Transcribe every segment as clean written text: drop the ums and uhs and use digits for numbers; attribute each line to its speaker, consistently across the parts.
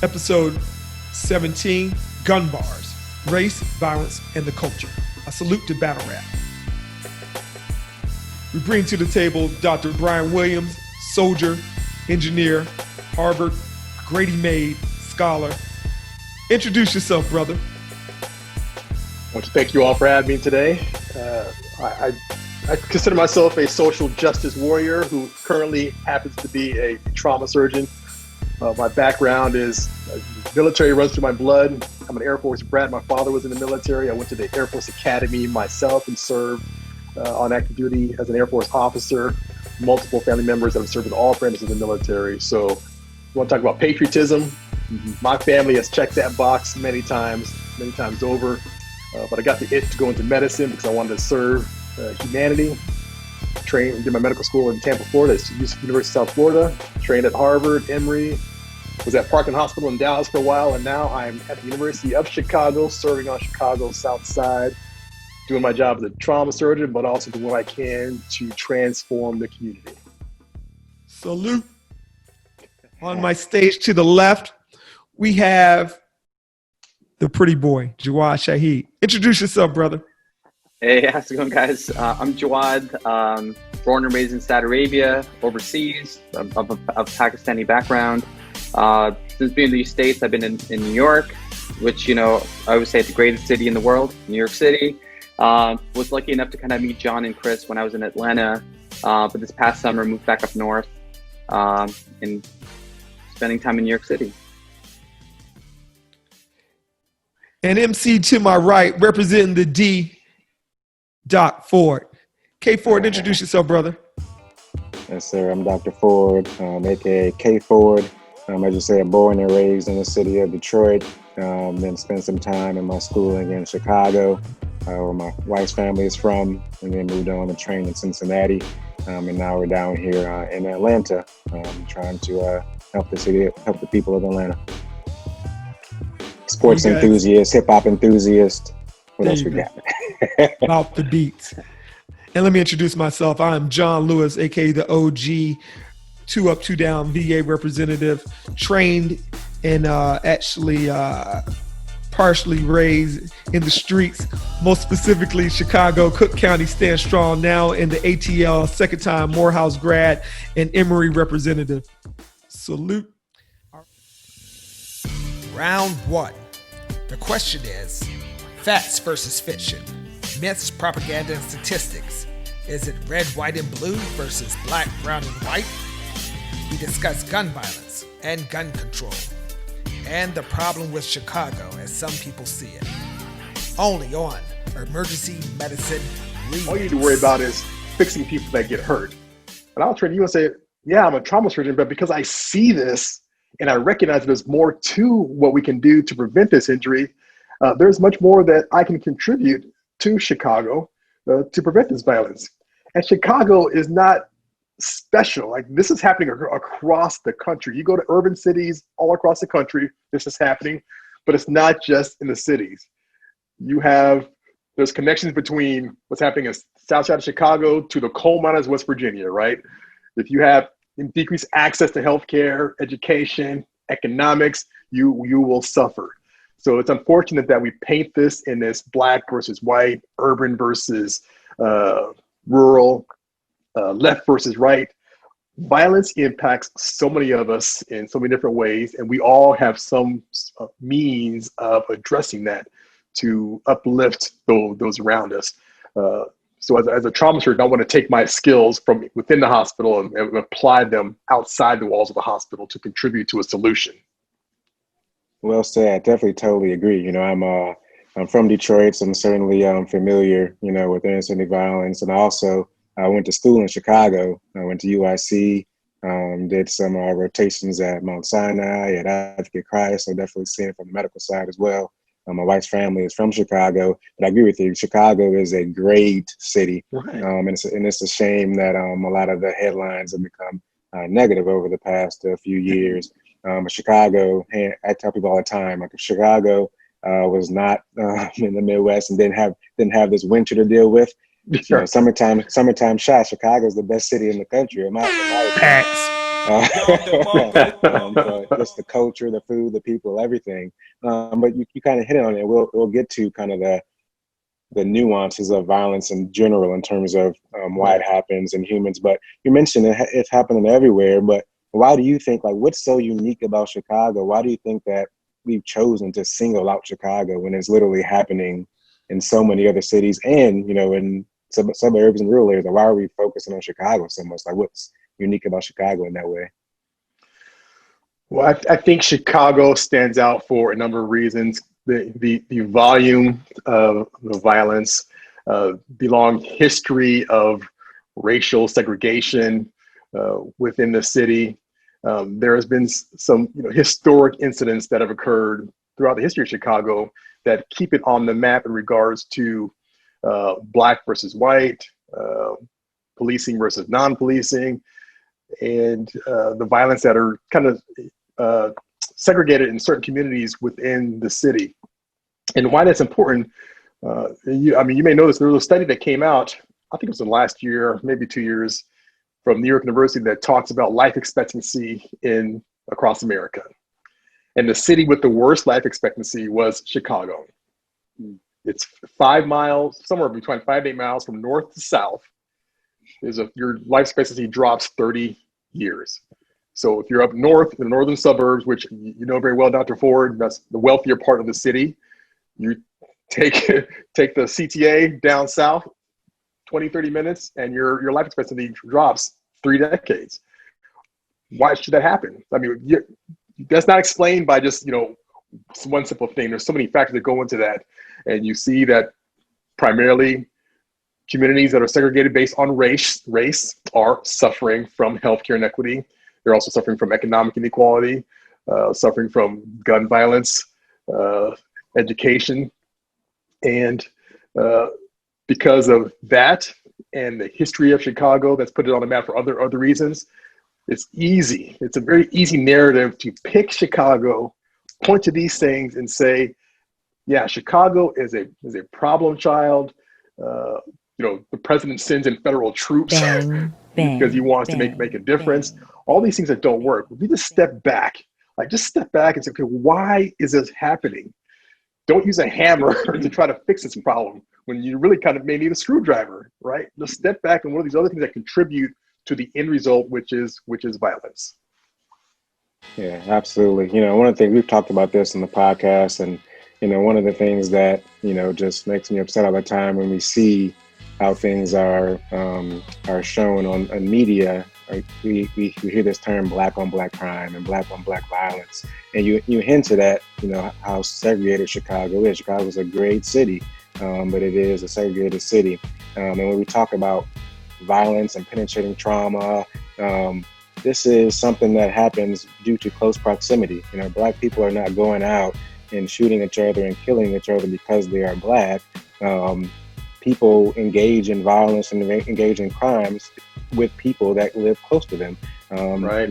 Speaker 1: Episode 17, Gun Bars, Race, Violence, and the Culture. A salute to battle rap. We bring to the table Dr. Brian Williams, soldier, engineer, Harvard, Grady Maid, scholar. Introduce yourself, brother.
Speaker 2: I want to thank you all for having me today. I consider myself a social justice warrior who currently happens to be a trauma surgeon. My background is military runs through my blood. I'm an Air Force brat. My father was in the military. I went to the Air Force Academy myself and served on active duty as an Air Force officer. Multiple family members that have served in all branches of the military. So you want to talk about patriotism? My family has checked that box many times over. But I got the itch to go into medicine because I wanted to serve humanity. Did my medical school in Tampa, Florida, at University of South Florida. Trained at Harvard, Emory. Was at Parkland Hospital in Dallas for a while, and now I'm at the University of Chicago, serving on Chicago's South Side, doing my job as a trauma surgeon, but also doing what I can to transform the community.
Speaker 1: Salute. On my stage to the left, we have the pretty boy, Jawad Shaheed. Introduce yourself, brother.
Speaker 3: Hey, how's it going, guys? I'm Jawad, born and raised in Saudi Arabia, overseas, of Pakistani background. Since being in the States, I've been in New York, which, I would say the greatest city in the world, New York City. Was lucky enough to kind of meet John and Chris when I was in Atlanta, but this past summer moved back up north and spending time in New York City.
Speaker 1: And MC to my right, representing the D, Doc Ford. K Ford, introduce yourself, brother.
Speaker 4: Yes, sir. I'm Dr. Ford, aka K Ford. As you say, I'm born and raised in the city of Detroit. Then spent some time in my schooling in Chicago, where my wife's family is from, and then moved on to train in Cincinnati. And now we're down here in Atlanta, trying to help the people of Atlanta. Sports enthusiast, hip hop enthusiast. What else we got?
Speaker 1: About the beats. And let me introduce myself. I'm John Lewis, aka the OG, 2 Up, 2 Down VA representative, trained and actually partially raised in the streets, most specifically Chicago, Cook County, stand strong, now in the ATL, second time Morehouse grad and Emory representative. Salute.
Speaker 5: Round 1. The question is, facts versus fiction, myths, propaganda, and statistics. Is it red, white, and blue versus black, brown, and white? We discuss gun violence and gun control, and the problem with Chicago as some people see it. Only on Emergency Medicine Remix.
Speaker 2: All you need to worry about is fixing people that get hurt. And I'll turn to you and say, yeah, I'm a trauma surgeon, but because I see this and I recognize there's more to what we can do to prevent this injury, there's much more that I can contribute to Chicago to prevent this violence. And Chicago is not special. Like, this is happening across the country. You go to urban cities all across the country, this is happening, but it's not just in the cities. There's connections between what's happening in South Side of Chicago to the coal miners of West Virginia, right? If you have decreased access to healthcare, education, economics, you will suffer. So it's unfortunate that we paint this in this black versus white, urban versus rural, left versus right. Violence impacts so many of us in so many different ways, and we all have some means of addressing that to uplift those around us. So as a trauma surgeon, I want to take my skills from within the hospital and apply them outside the walls of the hospital to contribute to a solution.
Speaker 4: Well said. Definitely, totally agree. I'm from Detroit, so I'm certainly familiar, with inner city violence. And I went to school in Chicago. I went to UIC, did some rotations at Mount Sinai, at Advocate Christ. So definitely seeing it from the medical side as well. My wife's family is from Chicago, but I agree with you. Chicago is a great city, right. And it's a shame that a lot of the headlines have become negative over the past few years. But Chicago, I tell people all the time, like if Chicago was not in the Midwest and didn't have this winter to deal with,
Speaker 2: Sure.
Speaker 4: Summertime shot. Chicago is the best city in the country.
Speaker 1: Facts.
Speaker 4: So just the culture, the food, the people, everything. But you kind of hit on it. We'll get to kind of the nuances of violence in general in terms of why it happens in humans. But you mentioned it's happening everywhere. But why do you think, like, what's so unique about Chicago? Why do you think that we've chosen to single out Chicago when it's literally happening in so many other cities and, in suburbs and rural areas? Like, why are we focusing on Chicago so much? Like, what's unique about Chicago in that way?
Speaker 2: Well, I think Chicago stands out for a number of reasons. The volume of the violence, the long history of racial segregation within the city. There has been some historic incidents that have occurred throughout the history of Chicago that keep it on the map in regards to Black versus white, policing versus non-policing, and the violence that are kind of segregated in certain communities within the city. And why that's important, you may know this, there was a study that came out, I think it was in last year, maybe 2 years, from New York University that talks about life expectancy across America. And the city with the worst life expectancy was Chicago. It's 5 miles, somewhere between 5 to 8 miles from north to south. Your life expectancy drops 30 years. So if you're up north in the northern suburbs, which you know very well, Dr. Ford, that's the wealthier part of the city, you take the CTA down south, 20, 30 minutes, and your life expectancy drops 3 decades. Why should that happen? I mean, that's not explained by just, one simple thing. There's so many factors that go into that. And you see that primarily communities that are segregated based on race are suffering from healthcare inequity. They're also suffering from economic inequality, suffering from gun violence, education. And because of that and the history of Chicago that's put it on the map for other reasons, it's easy. It's a very easy narrative to pick Chicago, point to these things and say, yeah, Chicago is a problem child. The president sends in federal troops because he wants to make a difference. All these things that don't work. We just step back. Just step back and say, okay, why is this happening? Don't use a hammer to try to fix this problem when you really kind of may need a screwdriver, right? Just step back and what are these other things that contribute to the end result, which is violence.
Speaker 4: Yeah, absolutely. One of the things we've talked about this in the podcast, and one of the things that just makes me upset all the time when we see how things are shown on media. We hear this term "black on black crime" and "black on black violence," and you hinted at how segregated Chicago is. Chicago is a great city, but it is a segregated city. And when we talk about violence and penetrating trauma, this is something that happens due to close proximity. Black people are not going out and shooting each other and killing each other because they are Black. People engage in violence and engage in crimes with people that live close to them.
Speaker 2: Right.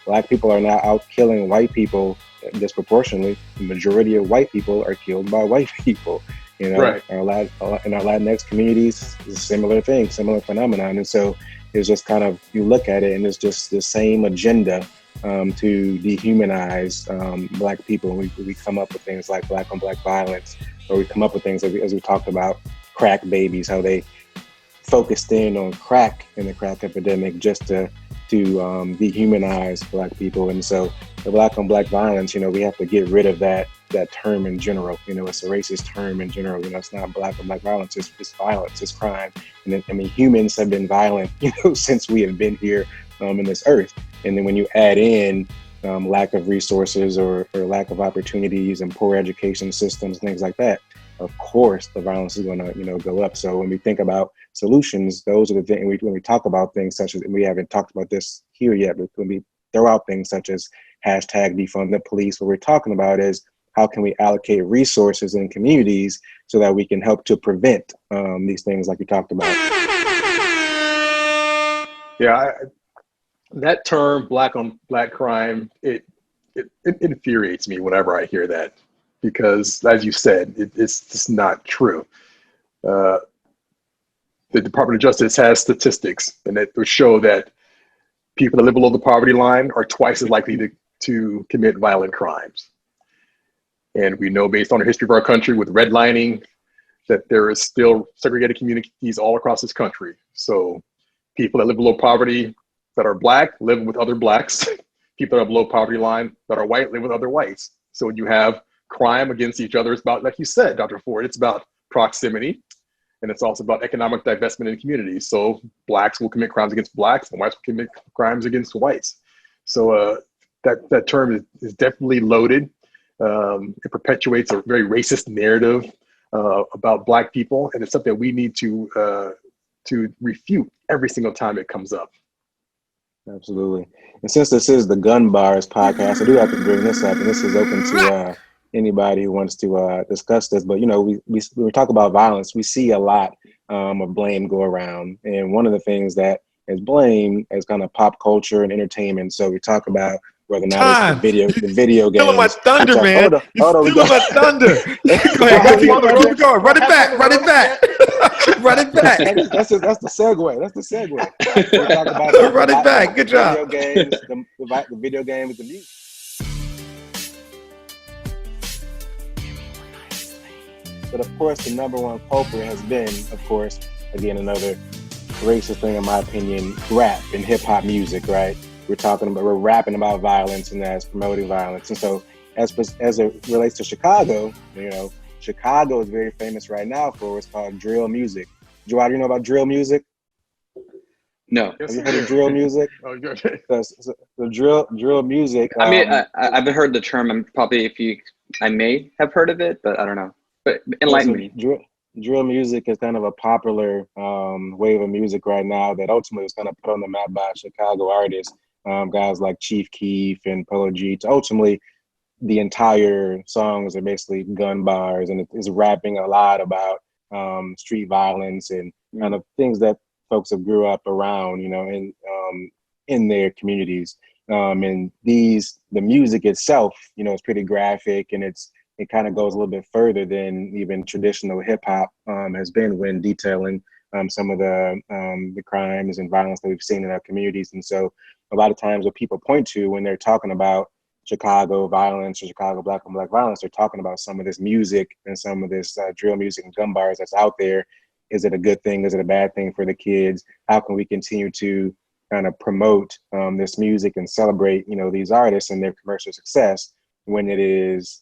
Speaker 4: Black people are not out killing white people disproportionately. The majority of white people are killed by white people.
Speaker 2: Right.
Speaker 4: In our Latinx communities, it's a similar thing, similar phenomenon. And so it's just kind of, you look at it and it's just the same agenda to dehumanize Black people. We come up with things like black on black violence, or we come up with things as we talked about crack babies, how they focused in on crack in the crack epidemic just to dehumanize Black people. And so the black on black violence, we have to get rid of that term in general. It's a racist term in general. It's not black on black violence, it's violence, it's crime. And then, humans have been violent, since we have been here in this earth. And then when you add in lack of resources or lack of opportunities and poor education systems, things like that, of course the violence is going to go up. So when we think about solutions, those are the things when we talk about things such as, and we haven't talked about this here yet, but when we throw out things such as hashtag defund the police, what we're talking about is how can we allocate resources in communities so that we can help to prevent these things like you talked about.
Speaker 2: Yeah, that term black on black crime, it infuriates me whenever I hear that, because as you said, it's just not true. The Department of Justice has statistics and that show that people that live below the poverty line are twice as likely to commit violent crimes. And we know, based on the history of our country with redlining, that there is still segregated communities all across this country. So people that live below poverty that are Black live with other Blacks. People that are below poverty line that are white live with other whites. So when you have crime against each other, it's about, like you said, Dr. Ford, it's about proximity. And it's also about economic divestment in communities. So Blacks will commit crimes against Blacks and whites will commit crimes against whites. So that term is definitely loaded. It perpetuates a very racist narrative about Black people. And it's something that we need to refute every single time it comes up.
Speaker 4: Absolutely. And since this is the Gun Bars podcast, I do have to bring this up, and this is open to anybody who wants to discuss this. But, you know, we talk about violence, we see a lot of blame go around. And one of the things that is blamed is kind of pop culture and entertainment. So we talk about whether or not it's the video games.
Speaker 1: Stealing my thunder, man.
Speaker 4: Hold on,
Speaker 1: Stealing my thunder. Go ahead, keep going. Run it back. Run it back. Run it back.
Speaker 4: That's the segue. That's the segue. We talk about
Speaker 1: run it back. Good job.
Speaker 4: Video games, the video games, the music. But of course, the number one culprit has been, of course, again, another racist thing, in my opinion, rap and hip hop music, right? We're rapping about violence and that's promoting violence. And so as it relates to Chicago, you know, Chicago is very famous right now for what's called drill music. Joel, you know about drill music?
Speaker 3: No.
Speaker 4: Have you heard of drill music?
Speaker 2: Oh, good.
Speaker 4: The drill music.
Speaker 3: I mean, I've heard the term. I may have heard of it, but I don't know. But enlighten me.
Speaker 4: Drill music is kind of a popular wave of music right now that ultimately was kind of put on the map by Chicago artists, guys like Chief Keef and Polo G. Ultimately, the entire songs are basically gun bars, and it is rapping a lot about street violence and kind of things that folks have grew up around, you know, in their communities. And the music itself, you know, is pretty graphic, and it kind of goes a little bit further than even traditional hip hop has been when detailing some of the crimes and violence that we've seen in our communities. And so a lot of times what people point to when they're talking about Chicago violence or Chicago Black on Black violence, they're talking about some of this music and some of this drill music and gun bars that's out there. Is it a good thing? Is it a bad thing for the kids? How can we continue to kind of promote this music and celebrate, you know, these artists and their commercial success when it is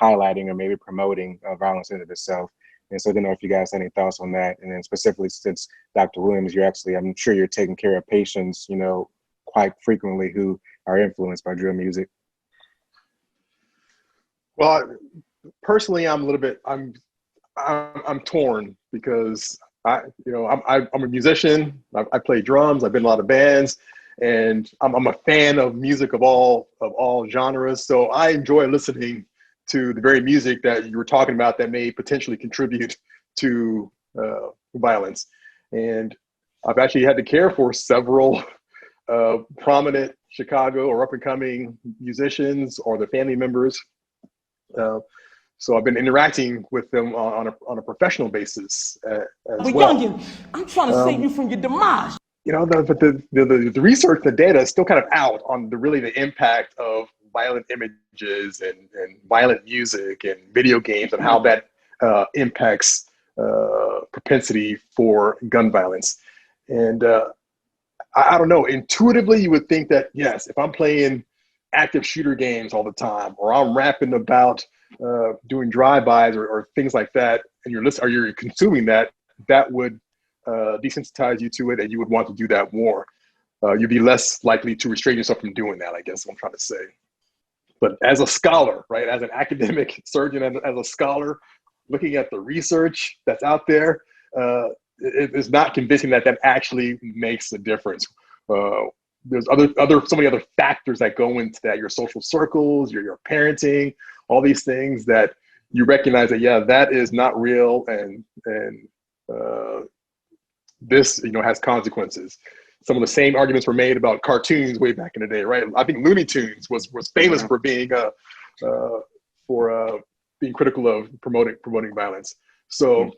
Speaker 4: highlighting or maybe promoting violence in itself? And so I don't know if you guys have any thoughts on that. And then specifically since Dr. Williams, I'm sure you're taking care of patients, you know, quite frequently who are influenced by drill music.
Speaker 2: Well, personally, I'm torn because I'm a musician. I play drums. I've been in a lot of bands, and I'm a fan of music of all genres. So I enjoy listening to the very music that you were talking about that may potentially contribute to violence. And I've actually had to care for several prominent Chicago or up-and-coming musicians or their family members. So I've been interacting with them on a professional basis as well.
Speaker 6: Youngin, I'm trying to save you from your demise.
Speaker 2: You know, but the research, the data is still kind of out on the impact of violent images and violent music and video games and how that impacts propensity for gun violence. And I don't know, intuitively you would think that, yes, if I'm playing active shooter games all the time, or I'm rapping about doing drive-bys or things like that, and you're consuming that would desensitize you to it, and you would want to do that more. You'd be less likely to restrain yourself from doing that, I guess is what I'm trying to say. But as a scholar, right, as an academic surgeon, as a scholar, looking at the research that's out there, it is not convincing that actually makes a difference. There's so many other factors that go into that, your social circles, your parenting, all these things that you recognize that, yeah, that is not real, and this, you know, has consequences. Some of the same arguments were made about cartoons way back in the day, right? I think Looney Tunes was famous for being being critical of promoting violence. So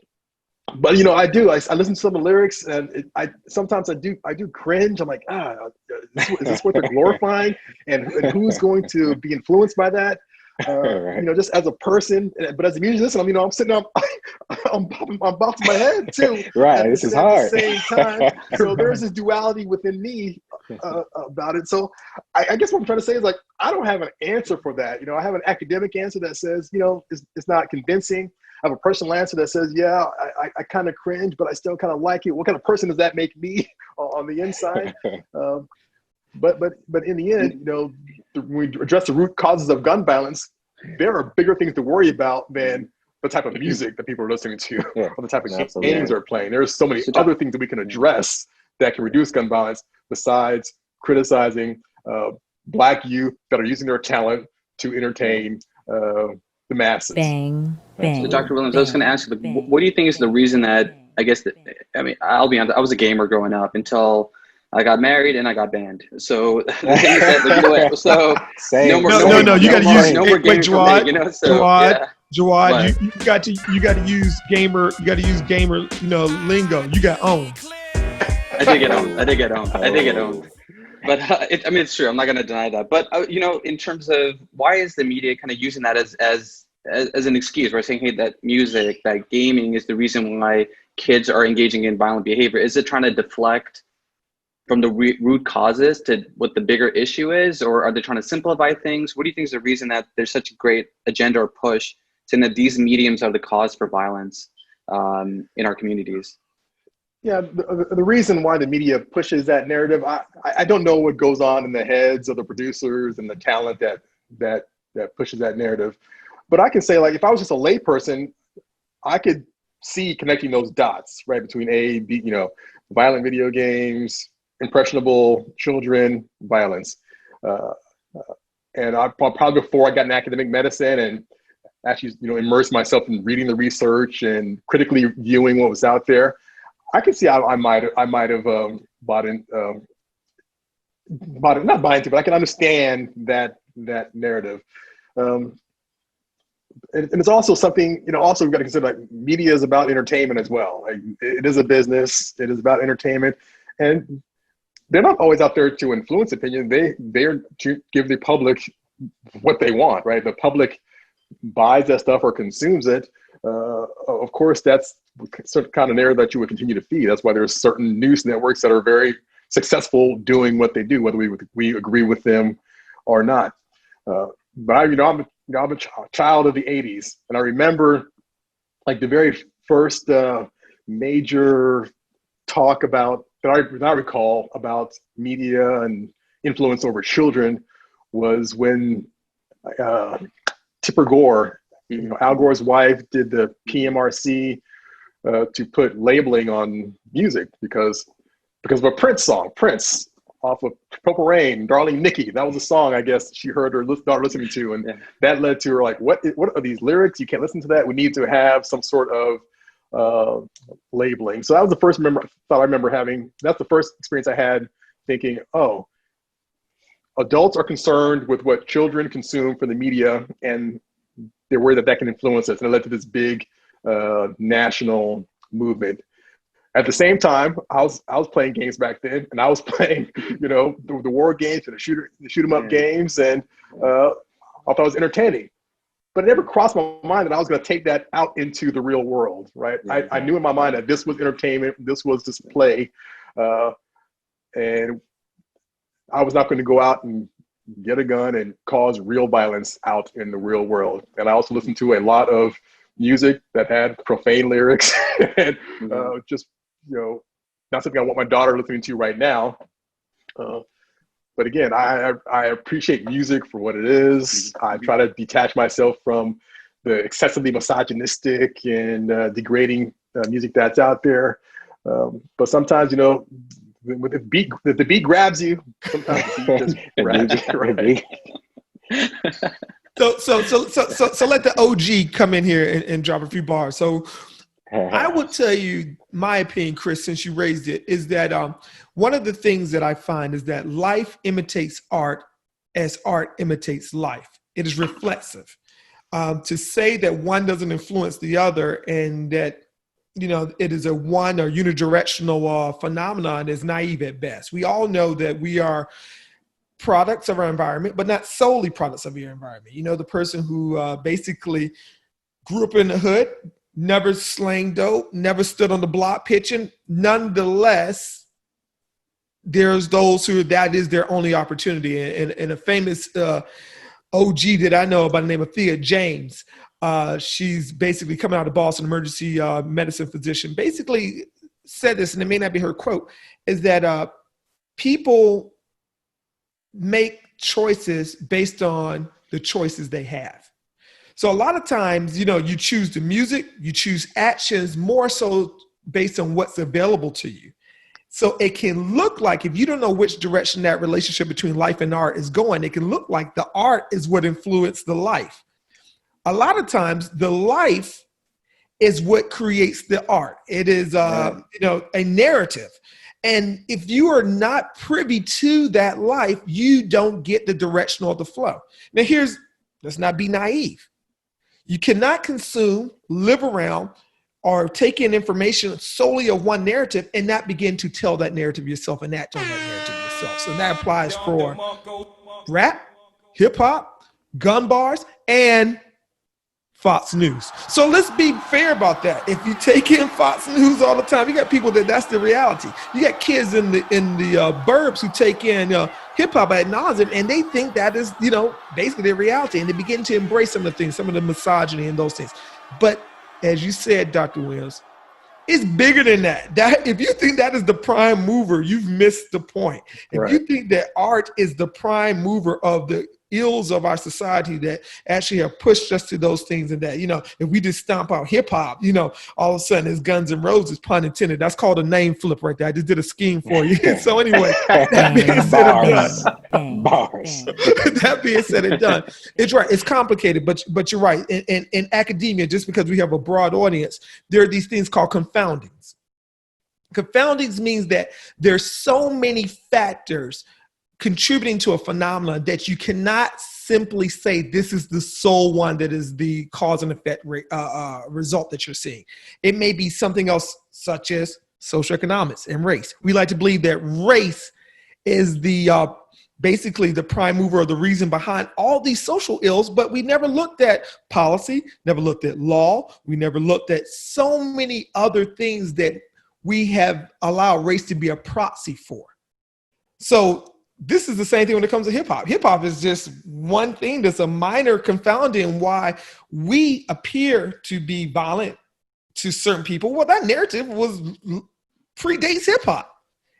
Speaker 2: But I do. I listen to some of the lyrics, and sometimes I do cringe. I'm like, is this what they're glorifying? And who's going to be influenced by that?
Speaker 4: Right.
Speaker 2: Just as a person, but as a musician, I'm sitting up, I'm bouncing my head too.
Speaker 4: Right. This is hard.
Speaker 2: At the same time, so there's this duality within me about it. So I guess what I'm trying to say is, like, I don't have an answer for that. I have an academic answer that says, it's not convincing. I have a personal answer that says, yeah, I kind of cringe, but I still kind of like it. What kind of person does that make me on the inside? But in the end, when we address the root causes of gun violence, there are bigger things to worry about than the type of music that people are listening to, or the type of games they're playing. There's so many other things that we can address that can reduce gun violence besides criticizing Black youth that are using their talent to entertain the masses.
Speaker 7: Bang, bang.
Speaker 3: So Dr. Williams, I was going to ask you, what do you think is the reason that, I'll be honest, I was a gamer growing up until I got married and I got banned. So the thing is that,
Speaker 4: Same.
Speaker 1: No, you got to use Jawad.
Speaker 3: Jawad,
Speaker 1: you got to use gamer. You got to use gamer. Lingo. You got owned.
Speaker 3: I did get owned. But it's true. I'm not going to deny that. But in terms of why is the media kind of using that as an excuse, right? Saying, hey, that music, that gaming is the reason why kids are engaging in violent behavior. Is it trying to deflect from the root causes to what the bigger issue is, or are they trying to simplify things? What do you think is the reason that there's such a great agenda or push saying that these mediums are the cause for violence in our communities?
Speaker 2: Yeah, the reason why the media pushes that narrative, I don't know what goes on in the heads of the producers and the talent that pushes that narrative. But I can say, like, if I was just a layperson, I could see connecting those dots, right, between A, B, violent video games, impressionable children, violence. And I probably, before I got in academic medicine and actually, immersed myself in reading the research and critically viewing what was out there, I could see how I might have bought in, not buying into, but I can understand that narrative. And it's also something, also we've got to consider, like, media is about entertainment as well. Like, it is a business. It is about entertainment, and they're not always out there to influence opinion. They're to give the public what they want, right? The public buys that stuff or consumes it. Of course, that's the kind of narrative that you would continue to feed. That's why there's certain news networks that are very successful doing what they do, whether we agree with them or not. But I'm a child of the 80s, and I remember, like, the very first major talk about that I recall about media and influence over children was when Tipper Gore, Al Gore's wife, did the PMRC to put labeling on music because of a Prince song, Prince, off of Purple Rain, Darling Nikki. That was a song, I guess, she heard her start listening to, and that led to her, like, what are these lyrics? You can't listen to that. We need to have some sort of labeling. So that was the first thought I remember having. That's the first experience I had, thinking, oh, adults are concerned with what children consume from the media, and they're worried that can influence us. And it led to this big national movement. At the same time, I was playing games back then, and I was playing, the war games and the shoot 'em up games, and I thought it was entertaining. But it never crossed my mind that I was going to take that out into the real world, right? I knew in my mind that this was entertainment, this was display, and I was not going to go out and get a gun and cause real violence out in the real world. And I also listened to a lot of music that had profane lyrics and just, not something I want my daughter listening to right now. But again, I appreciate music for what it is. I try to detach myself from the excessively misogynistic and degrading music that's out there. But sometimes, if the beat grabs you, sometimes the beat just grabs you, right?
Speaker 1: So let the OG come in here and drop a few bars. So I would tell you, my opinion, Chris, since you raised it, is that one of the things that I find is that life imitates art as art imitates life. It is reflexive. To say that one doesn't influence the other and that it is a one or unidirectional phenomenon is naive at best. We all know that we are products of our environment, but not solely products of your environment. The person who basically grew up in the hood, never slang dope, never stood on the block pitching. Nonetheless, there's those who that is their only opportunity. And a famous OG that I know by the name of Thea James, she's basically coming out of Boston, emergency medicine physician, basically said this, and it may not be her quote, is that people make choices based on the choices they have. So a lot of times, you choose the music, you choose actions more so based on what's available to you. So it can look like, if you don't know which direction that relationship between life and art is going, it can look like the art is what influenced the life. A lot of times the life is what creates the art. It is, a narrative. And if you are not privy to that life, you don't get the direction or the flow. Now let's not be naive. You cannot consume, live around, or take in information solely of one narrative and not begin to tell that narrative yourself and act on that narrative yourself. So that applies for rap, hip hop, gun bars, and Fox News. So let's be fair about that. If you take in Fox News all the time, you got people that's the reality. You got kids in the burbs who take in hip hop ad nauseum, and they think that is, basically their reality, and they begin to embrace some of the things, some of the misogyny and those things. But as you said, Dr. Williams, it's bigger than that. That if you think that is the prime mover, you've missed the point. If you think that art is the prime mover of the ills of our society that actually have pushed us to those things, and that, if we just stomp out hip hop, all of a sudden it's Guns N' Roses, pun intended. That's called a name flip right there. I just did a scheme for you. So anyway, that being said and done.
Speaker 4: Bars.
Speaker 1: That being said and done. It's right. It's complicated, but you're right. In academia, just because we have a broad audience, there are these things called confoundings. Confoundings means that there's so many factors contributing to a phenomenon that you cannot simply say this is the sole one that is the cause and effect result that you're seeing. It may be something else, such as socioeconomics and race. We like to believe that race is the basically the prime mover or the reason behind all these social ills, but we never looked at policy, never looked at law. We never looked at so many other things that we have allowed race to be a proxy for. So this is the same thing when it comes to hip hop. Hip hop is just one thing that's a minor confounding why we appear to be violent to certain people. Well, that narrative predates hip hop.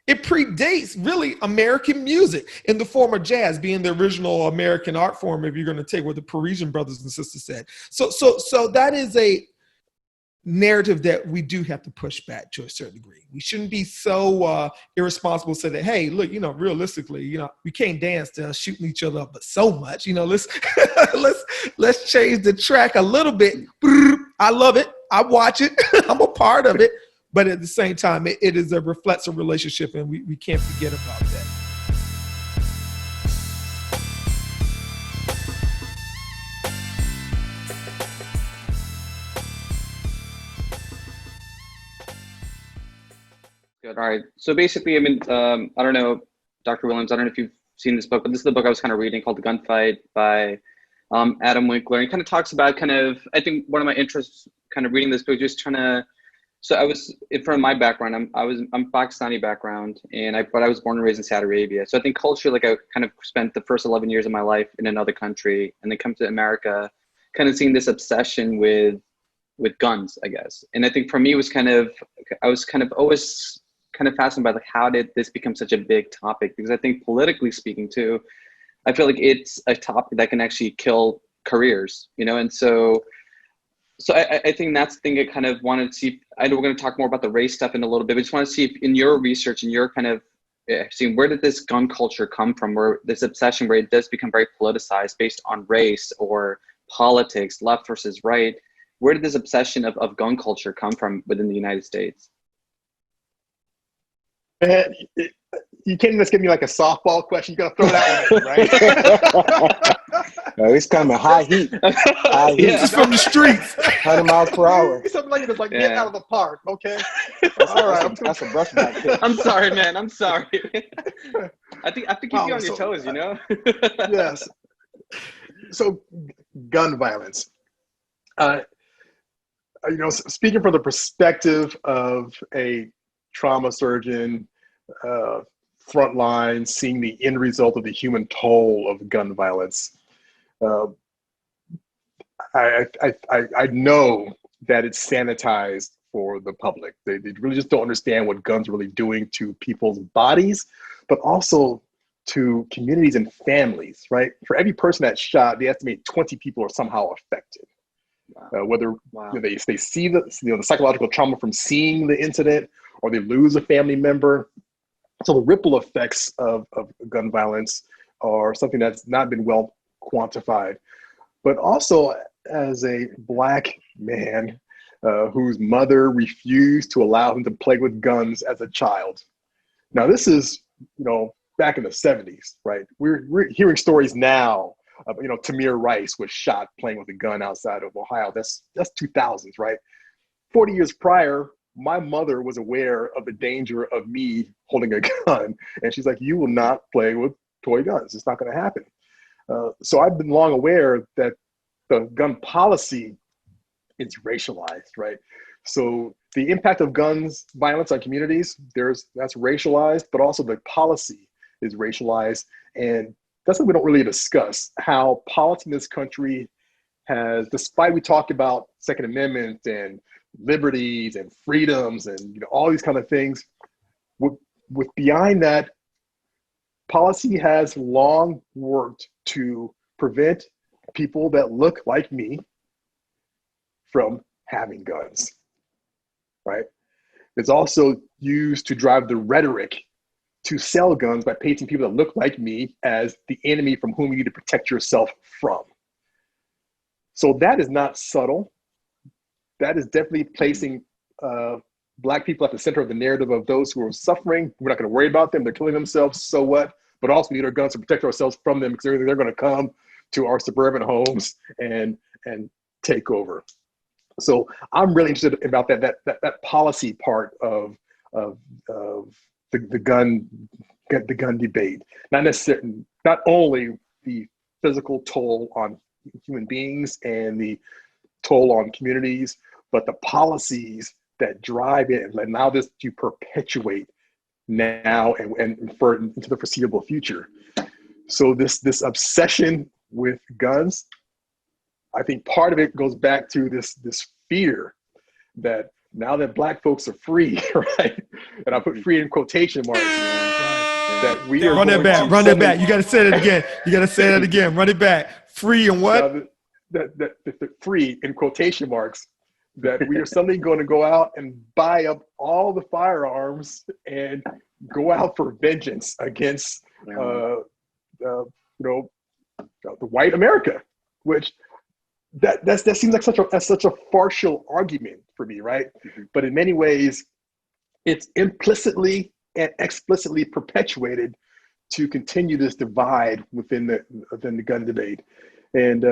Speaker 1: It predates really American music in the form of jazz being the original American art form, if you're going to take what the Parisian brothers and sisters said. So that is a narrative that we do have to push back to a certain degree. We shouldn't be so irresponsible to say that, hey, look, realistically, we can't dance to shooting each other up, but so much, let's let's change the track a little bit. I love it. I watch it. I'm a part of it. But at the same time, it is a reflexive relationship, and we can't forget about that.
Speaker 3: Good. All right. So basically, I don't know, Dr. Williams, I don't know if you've seen this book, but this is the book I was kind of reading called The Gunfight by Adam Winkler. And he kind of talks about I think one of my interests kind of reading this book, just trying to, so I was, from my background, I'm Pakistani background, but I was born and raised in Saudi Arabia. So I think culturally, I kind of spent the first 11 years of my life in another country, and then come to America, kind of seeing this obsession with guns, I guess. And I think for me, I was always kind of fascinated by how did this become such a big topic? Because I think politically speaking too, I feel like it's a topic that can actually kill careers, and so I think that's the thing I kind of wanted to see. I know we're going to talk more about the race stuff in a little bit, but I just want to see if in your research and your kind of seeing, where did this gun culture come from, where this obsession where it does become very politicized based on race or politics, left versus right? Where did this obsession of gun culture come from within the United States?
Speaker 2: Man, you can't just give me like a softball question. You got to throw that one in, right?
Speaker 4: No, it's coming high heat. High heat.
Speaker 1: This is from the streets.
Speaker 4: 100 miles per hour.
Speaker 2: Something like this, like get
Speaker 3: Yeah.
Speaker 2: out of the park, okay?
Speaker 4: All right. That's a brush back kick.
Speaker 3: I'm sorry, man. I'm sorry. I think keep you on your
Speaker 2: so-
Speaker 3: toes, you know?
Speaker 2: Yes. So, gun violence. Speaking from the perspective of a trauma surgeon, frontline, seeing the end result of the human toll of gun violence, I know that it's sanitized for the public. They really just don't understand what guns are really doing to people's bodies, but also to communities and families, right? For every person that's shot, they estimate 20 people are somehow affected. Whether they see the psychological trauma from seeing the incident, or they lose a family member. So the ripple effects of gun violence are something that's not been well quantified. But also, as a Black man whose mother refused to allow him to play with guns as a child. Now, this is, back in the 70s, right? We're hearing stories now of, Tamir Rice was shot playing with a gun outside of Ohio. That's 2000s, right? 40 years prior, my mother was aware of the danger of me holding a gun. And she's like, you will not play with toy guns. It's not going to happen. So I've been long aware that the gun policy is racialized, right? So the impact of guns violence on communities, that's racialized, but also the policy is racialized. And that's what we don't really discuss, how policy in this country has, despite we talk about Second Amendment and liberties and freedoms and all these kind of things, with behind that, policy has long worked to prevent people that look like me from having guns, right? It's also used to drive the rhetoric to sell guns by painting people that look like me as the enemy from whom you need to protect yourself from. So that is not subtle. That is definitely placing Black people at the center of the narrative of those who are suffering. We're not going to worry about them. They're killing themselves. So what? But also we need our guns to protect ourselves from them, because they're going to come to our suburban homes and take over. So I'm really interested about that policy part of the gun debate. Not only the physical toll on human beings and the toll on communities, but the policies that drive it and allow this to perpetuate now and into the foreseeable future. So this obsession with guns, I think part of it goes back to this fear that now that Black folks are free, right? And I put free in quotation marks, that we are
Speaker 1: Run that back. Run that back. You got to say it again. Run it back. Free and what?
Speaker 2: The free in quotation marks, that we are suddenly going to go out and buy up all the firearms and go out for vengeance against the white America, which that seems like such a partial argument for me, right? Mm-hmm. But in many ways, it's implicitly and explicitly perpetuated to continue this divide within the gun debate. And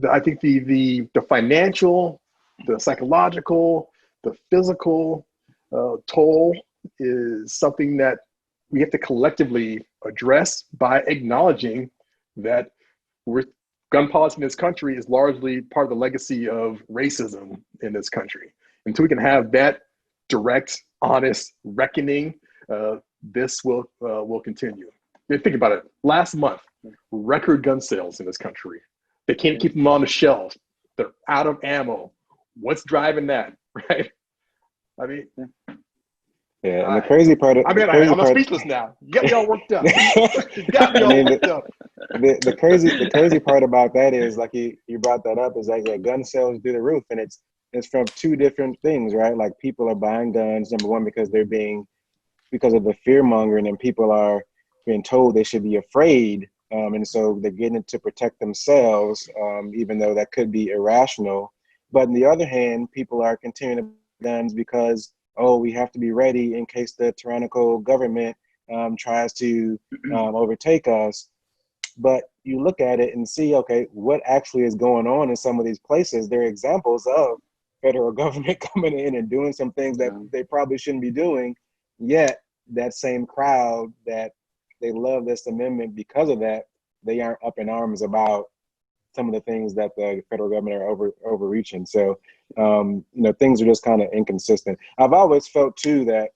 Speaker 2: I think the financial, the psychological, the physical toll is something that we have to collectively address by acknowledging that gun policy in this country is largely part of the legacy of racism in this country. Until we can have that direct, honest reckoning, this will continue. Think about it. Last month, record gun sales in this country. They can't keep them on the shelves. They're out of ammo. What's driving that, right? I mean,
Speaker 4: yeah. And the crazy part.
Speaker 2: I'm speechless now. You got me all worked up.
Speaker 4: The crazy part about that is, like you brought that up, is like gun sales through the roof, and it's from two different things, right? Like people are buying guns, number one, because because of the fear mongering, and people are being told they should be afraid. And so they're getting it to protect themselves, even though that could be irrational. But on the other hand, people are continuing to buy guns because, we have to be ready in case the tyrannical government tries to overtake us. but you look at it and see, okay, what actually is going on in some of these places. They're examples of federal government coming in and doing some things that they probably shouldn't be doing. Yet that same crowd that they love this amendment because of that, they aren't up in arms about some of the things that the federal government are overreaching. So, things are just kind of inconsistent. I've always felt too that,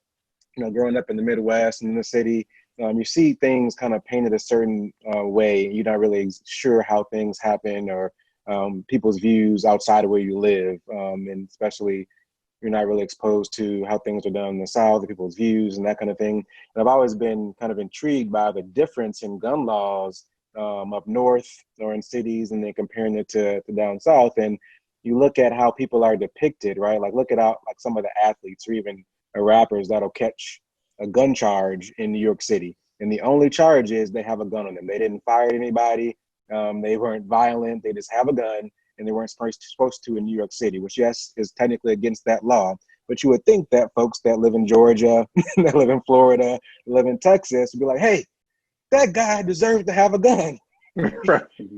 Speaker 4: growing up in the Midwest and in the city, you see things kind of painted a certain way. You're not really sure how things happen or people's views outside of where you live. And especially, you're not really exposed to how things are done in the South, people's views and that kind of thing. And I've always been kind of intrigued by the difference in gun laws up north or in cities, and then comparing it to down south. And you look at how people are depicted, right? Like look at some of the athletes or even rappers that'll catch a gun charge in New York City. And the only charge is they have a gun on them. They didn't fire at anybody. They weren't violent. They just have a gun, and they weren't supposed to in New York City, which, yes, is technically against that law. But you would think that folks that live in Georgia, that live in Florida, live in Texas would be like, hey, that guy deserves to have a gun.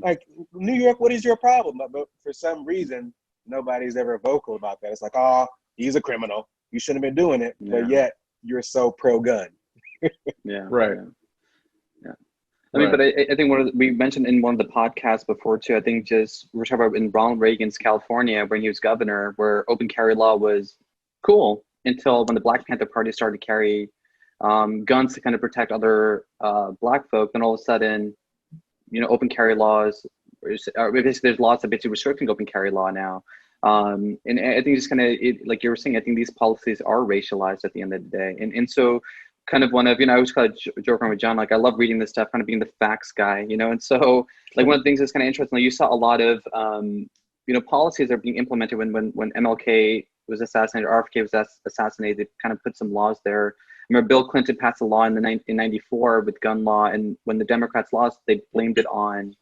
Speaker 4: Like, New York, what is your problem? But for some reason, nobody's ever vocal about that. It's like, oh, he's a criminal. You shouldn't have been doing it. Yeah. But yet you're so pro-gun.
Speaker 3: Yeah.
Speaker 2: Right.
Speaker 3: Yeah. I mean, but I think we mentioned in one of the podcasts before too, I think we're talking about in Ronald Reagan's California when he was governor, where open carry law was cool until when the Black Panther Party started to carry guns to kind of protect other Black folk. Then all of a sudden, open carry laws, basically there's laws that basically restricting open carry law now. And I think it's kind of, like you were saying, I think these policies are racialized at the end of the day. And so kind of one of, I was kind of joking with John, like I love reading this stuff, kind of being the facts guy, and so like one of the things that's kind of interesting, like you saw a lot of, policies are being implemented when MLK was assassinated, RFK was assassinated, they kind of put some laws there. I remember Bill Clinton passed a law in 94 with gun law, and when the Democrats lost, they blamed it on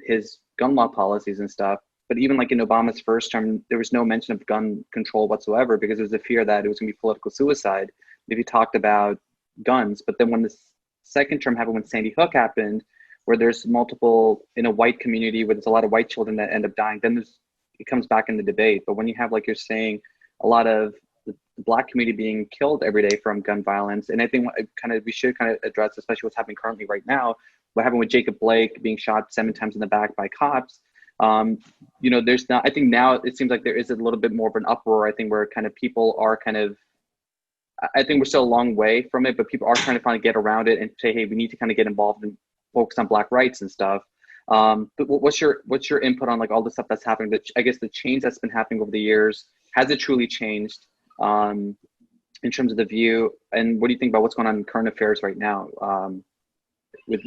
Speaker 3: his gun law policies and stuff. But even like in Obama's first term, there was no mention of gun control whatsoever because there was a fear that it was going to be political suicide if he talked about guns. But then when the second term happened, when Sandy Hook happened, where there's multiple in a white community where there's a lot of white children that end up dying, then it comes back in the debate. But when you have, like you're saying, a lot of the Black community being killed every day from gun violence, and I think we should kind of address, especially what's happening currently right now, what happened with Jacob Blake being shot 7 times in the back by cops. There's not, I think now it seems like there is a little bit more of an uproar, I think, where kind of people are I think we're still a long way from it, but people are trying to finally get around it and say, hey, we need to kind of get involved and focus on Black rights and stuff. But what's your input on like all the stuff that's happening, that I guess the change that's been happening over the years, has it truly changed in terms of the view? And what do you think about what's going on in current affairs right now with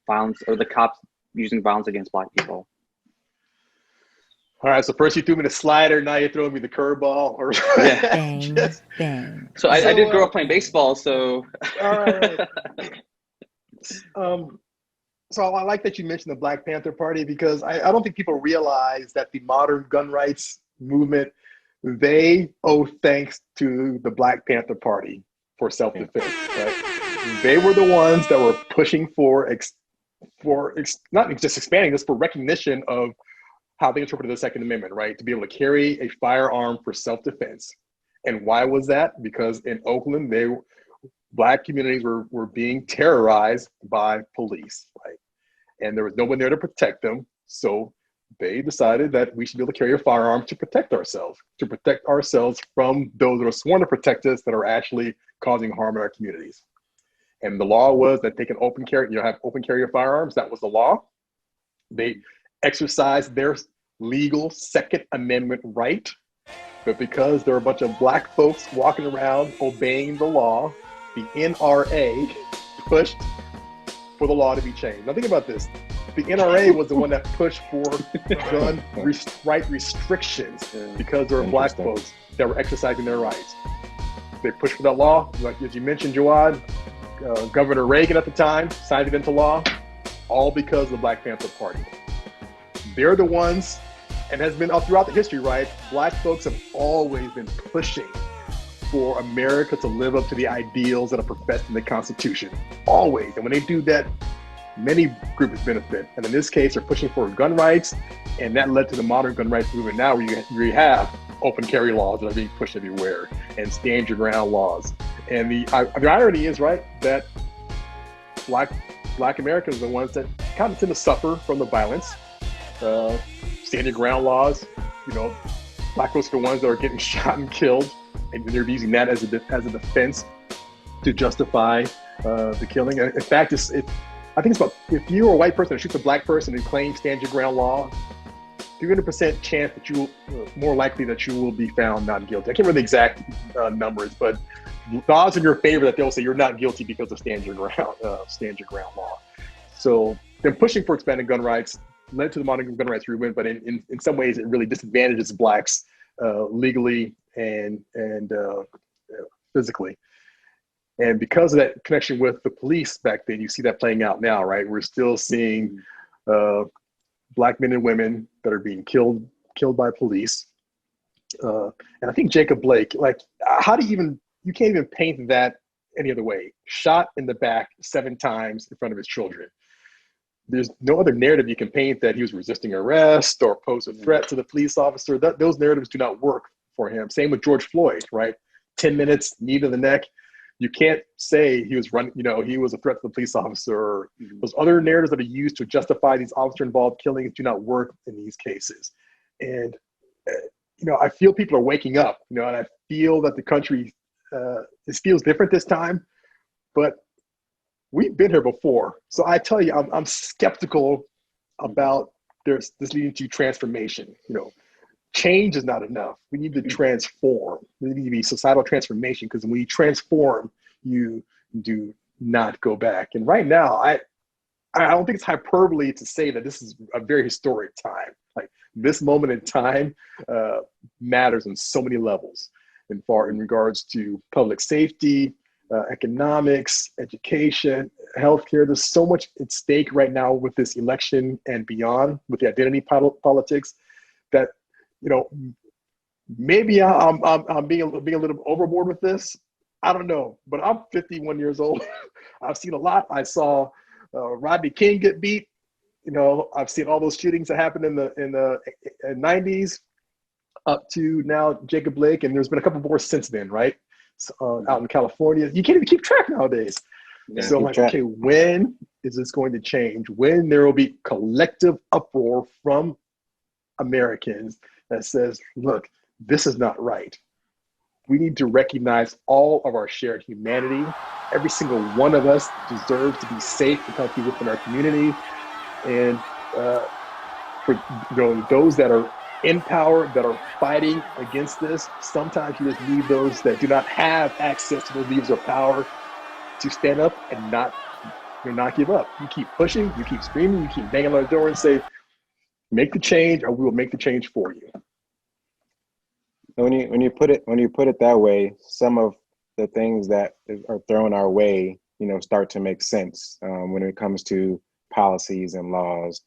Speaker 3: violence, or the cops using violence against Black people?
Speaker 2: All right, so first you threw me the slider, now you're throwing me the curveball.
Speaker 7: Bang, bang.
Speaker 3: So I did grow up playing baseball, so.
Speaker 2: All right. So I like that you mentioned the Black Panther Party, because I don't think people realize that the modern gun rights movement, they owe thanks to the Black Panther Party for self-defense, right? They were the ones that were pushing for not just expanding this, for recognition of how they interpreted the Second Amendment, right? To be able to carry a firearm for self-defense. And why was that? Because in Oakland, Black communities were being terrorized by police, right? And there was no one there to protect them. So they decided that we should be able to carry a firearm to protect ourselves from those that are sworn to protect us that are actually causing harm in our communities. And the law was that they can have open carry firearms. That was the law. They exercised their legal Second Amendment right. But because there are a bunch of Black folks walking around obeying the law, the NRA pushed for the law to be changed. Now think about this. The NRA was the one that pushed for gun right restrictions because there were Black folks that were exercising their rights. They pushed for that law. Like as you mentioned, Jawad, Governor Reagan at the time signed it into law, all because of the Black Panther Party. They're the ones, and has been all throughout the history, right? Black folks have always been pushing for America to live up to the ideals that are professed in the Constitution, always. And when they do that, many groups benefit. And in this case, they're pushing for gun rights, and that led to the modern gun rights movement now, where you have open carry laws that are being pushed everywhere, and stand your ground laws. And the irony is, right, that Black Americans are the ones that kind of tend to suffer from the violence. Stand your ground laws, Black folks are the ones that are getting shot and killed, and they're using that as a defense to justify the killing. In fact, I think it's about, if you're a white person that shoots a Black person and claims stand your ground law, 300% chance that you will, more likely that you will be found not guilty. I can't remember the exact numbers, but the odds in your favor that they'll say you're not guilty because of stand your ground law. So them pushing for expanded gun rights led to the modern gun rights movement, but in some ways it really disadvantages Blacks legally and physically. And because of that connection with the police back then, you see that playing out now, right? We're still seeing Black men and women that are being killed by police. And I think Jacob Blake, like, you can't even paint that any other way. Shot in the back 7 times in front of his children. There's no other narrative you can paint that he was resisting arrest or posed a threat to the police officer. Those narratives do not work for him. Same with George Floyd, right? 10 minutes, knee to the neck. You can't say he was he was a threat to the police officer. Those other narratives that are used to justify these officer-involved killings do not work in these cases. And, I feel people are waking up, and I feel that the country, this feels different this time, but we've been here before. So I tell you, I'm skeptical about this leading to transformation. Change is not enough. We need to transform. We need to be societal transformation, because when you transform, you do not go back. And right now, I don't think it's hyperbole to say that this is a very historic time. Like, this moment in time matters on so many levels, in regards to public safety, economics, education, healthcare. There's so much at stake right now with this election and beyond, with the identity politics, that maybe I'm being a little overboard with this. I don't know, but I'm 51 years old. I've seen a lot. I saw Rodney King get beat. I've seen all those shootings that happened in the 90s up to now Jacob Blake, and there's been a couple more since then, right? So, out in California, you can't even keep track nowadays. Yeah, so I'm like, okay, when is this going to change? When there will be collective uproar from Americans that says, look, this is not right. We need to recognize all of our shared humanity. Every single one of us deserves to be safe and healthy within our community. And for those that are in power, that are fighting against this, sometimes you just need those that do not have access to those levers of power to stand up and not give up. You keep pushing, you keep screaming, you keep banging on the door and say, make the change, or we will make the change for you.
Speaker 4: When you put it that way, some of the things that are thrown our way, start to make sense when it comes to policies and laws.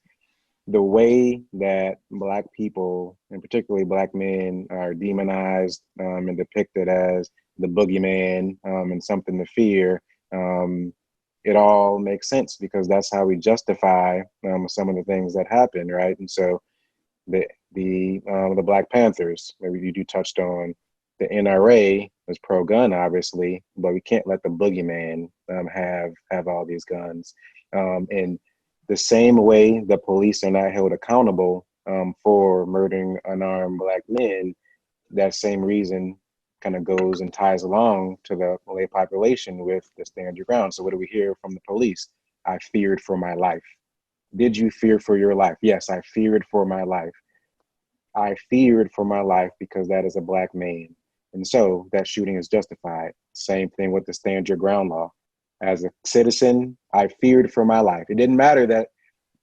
Speaker 4: The way that Black people, and particularly Black men, are demonized and depicted as the boogeyman and something to fear, it all makes sense, because that's how we justify some of the things that happen, right? And so the Black Panthers, maybe you touched on, the NRA is pro-gun, obviously, but we can't let the boogeyman have all these guns. And the same way the police are not held accountable for murdering unarmed Black men, that same reason kind of goes and ties along to the Malay population with the stand your ground. So what do we hear from the police? I feared for my life. Did you fear for your life? Yes, I feared for my life. I feared for my life because that is a Black man. And so that shooting is justified. Same thing with the stand your ground law. As a citizen, I feared for my life. It didn't matter that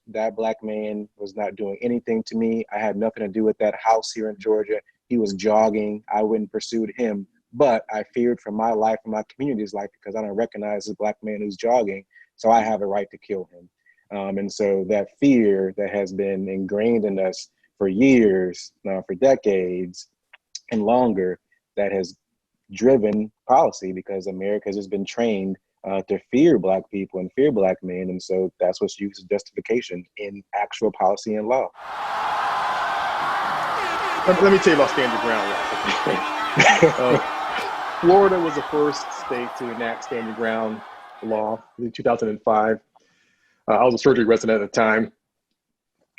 Speaker 4: that Black man was not doing anything to me. I had nothing to do with that house here in Georgia. He was jogging. I wouldn't pursued him, but I feared for my life and my community's life because I don't recognize this Black man who's jogging. So I have a right to kill him. And so that fear that has been ingrained in us for years, for decades and longer, that has driven policy because America has just been trained to fear Black people and fear Black men. And so that's what's used as justification in actual policy and law.
Speaker 2: Let me tell you about stand your ground law. Florida was the first state to enact stand your ground law in 2005. I was a surgery resident at the time.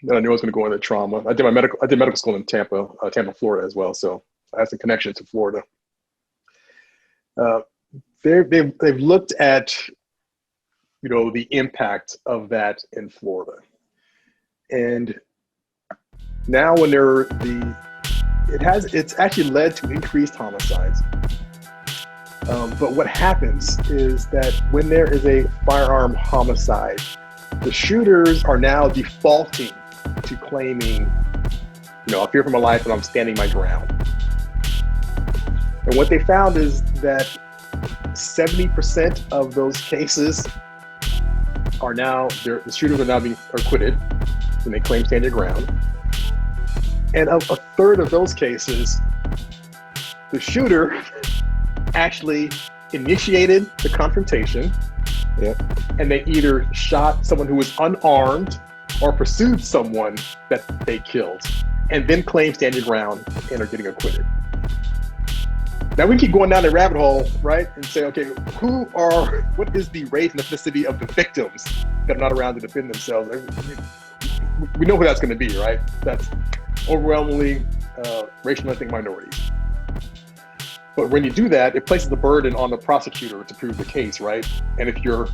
Speaker 2: And I knew I was going to go into trauma. I did medical school in Tampa, Florida as well. So I have some connection to Florida. They've looked at, the impact of that in Florida. And now when it's actually led to increased homicides. But what happens is that when there is a firearm homicide, the shooters are now defaulting to claiming, I fear for my life and I'm standing my ground. And what they found is that 70% of those cases are now, the shooters are now being acquitted when they claim stand your ground. And of a third of those cases, the shooter actually initiated the confrontation.
Speaker 4: Yep.
Speaker 2: And they either shot someone who was unarmed or pursued someone that they killed and then claimed stand your ground and are getting acquitted. Now we keep going down the rabbit hole, right? And say, okay, what is the race and ethnicity of the victims that are not around to defend themselves? We know who that's going to be, right? That's overwhelmingly racial ethnic minorities. But when you do that, it places the burden on the prosecutor to prove the case, right? And if your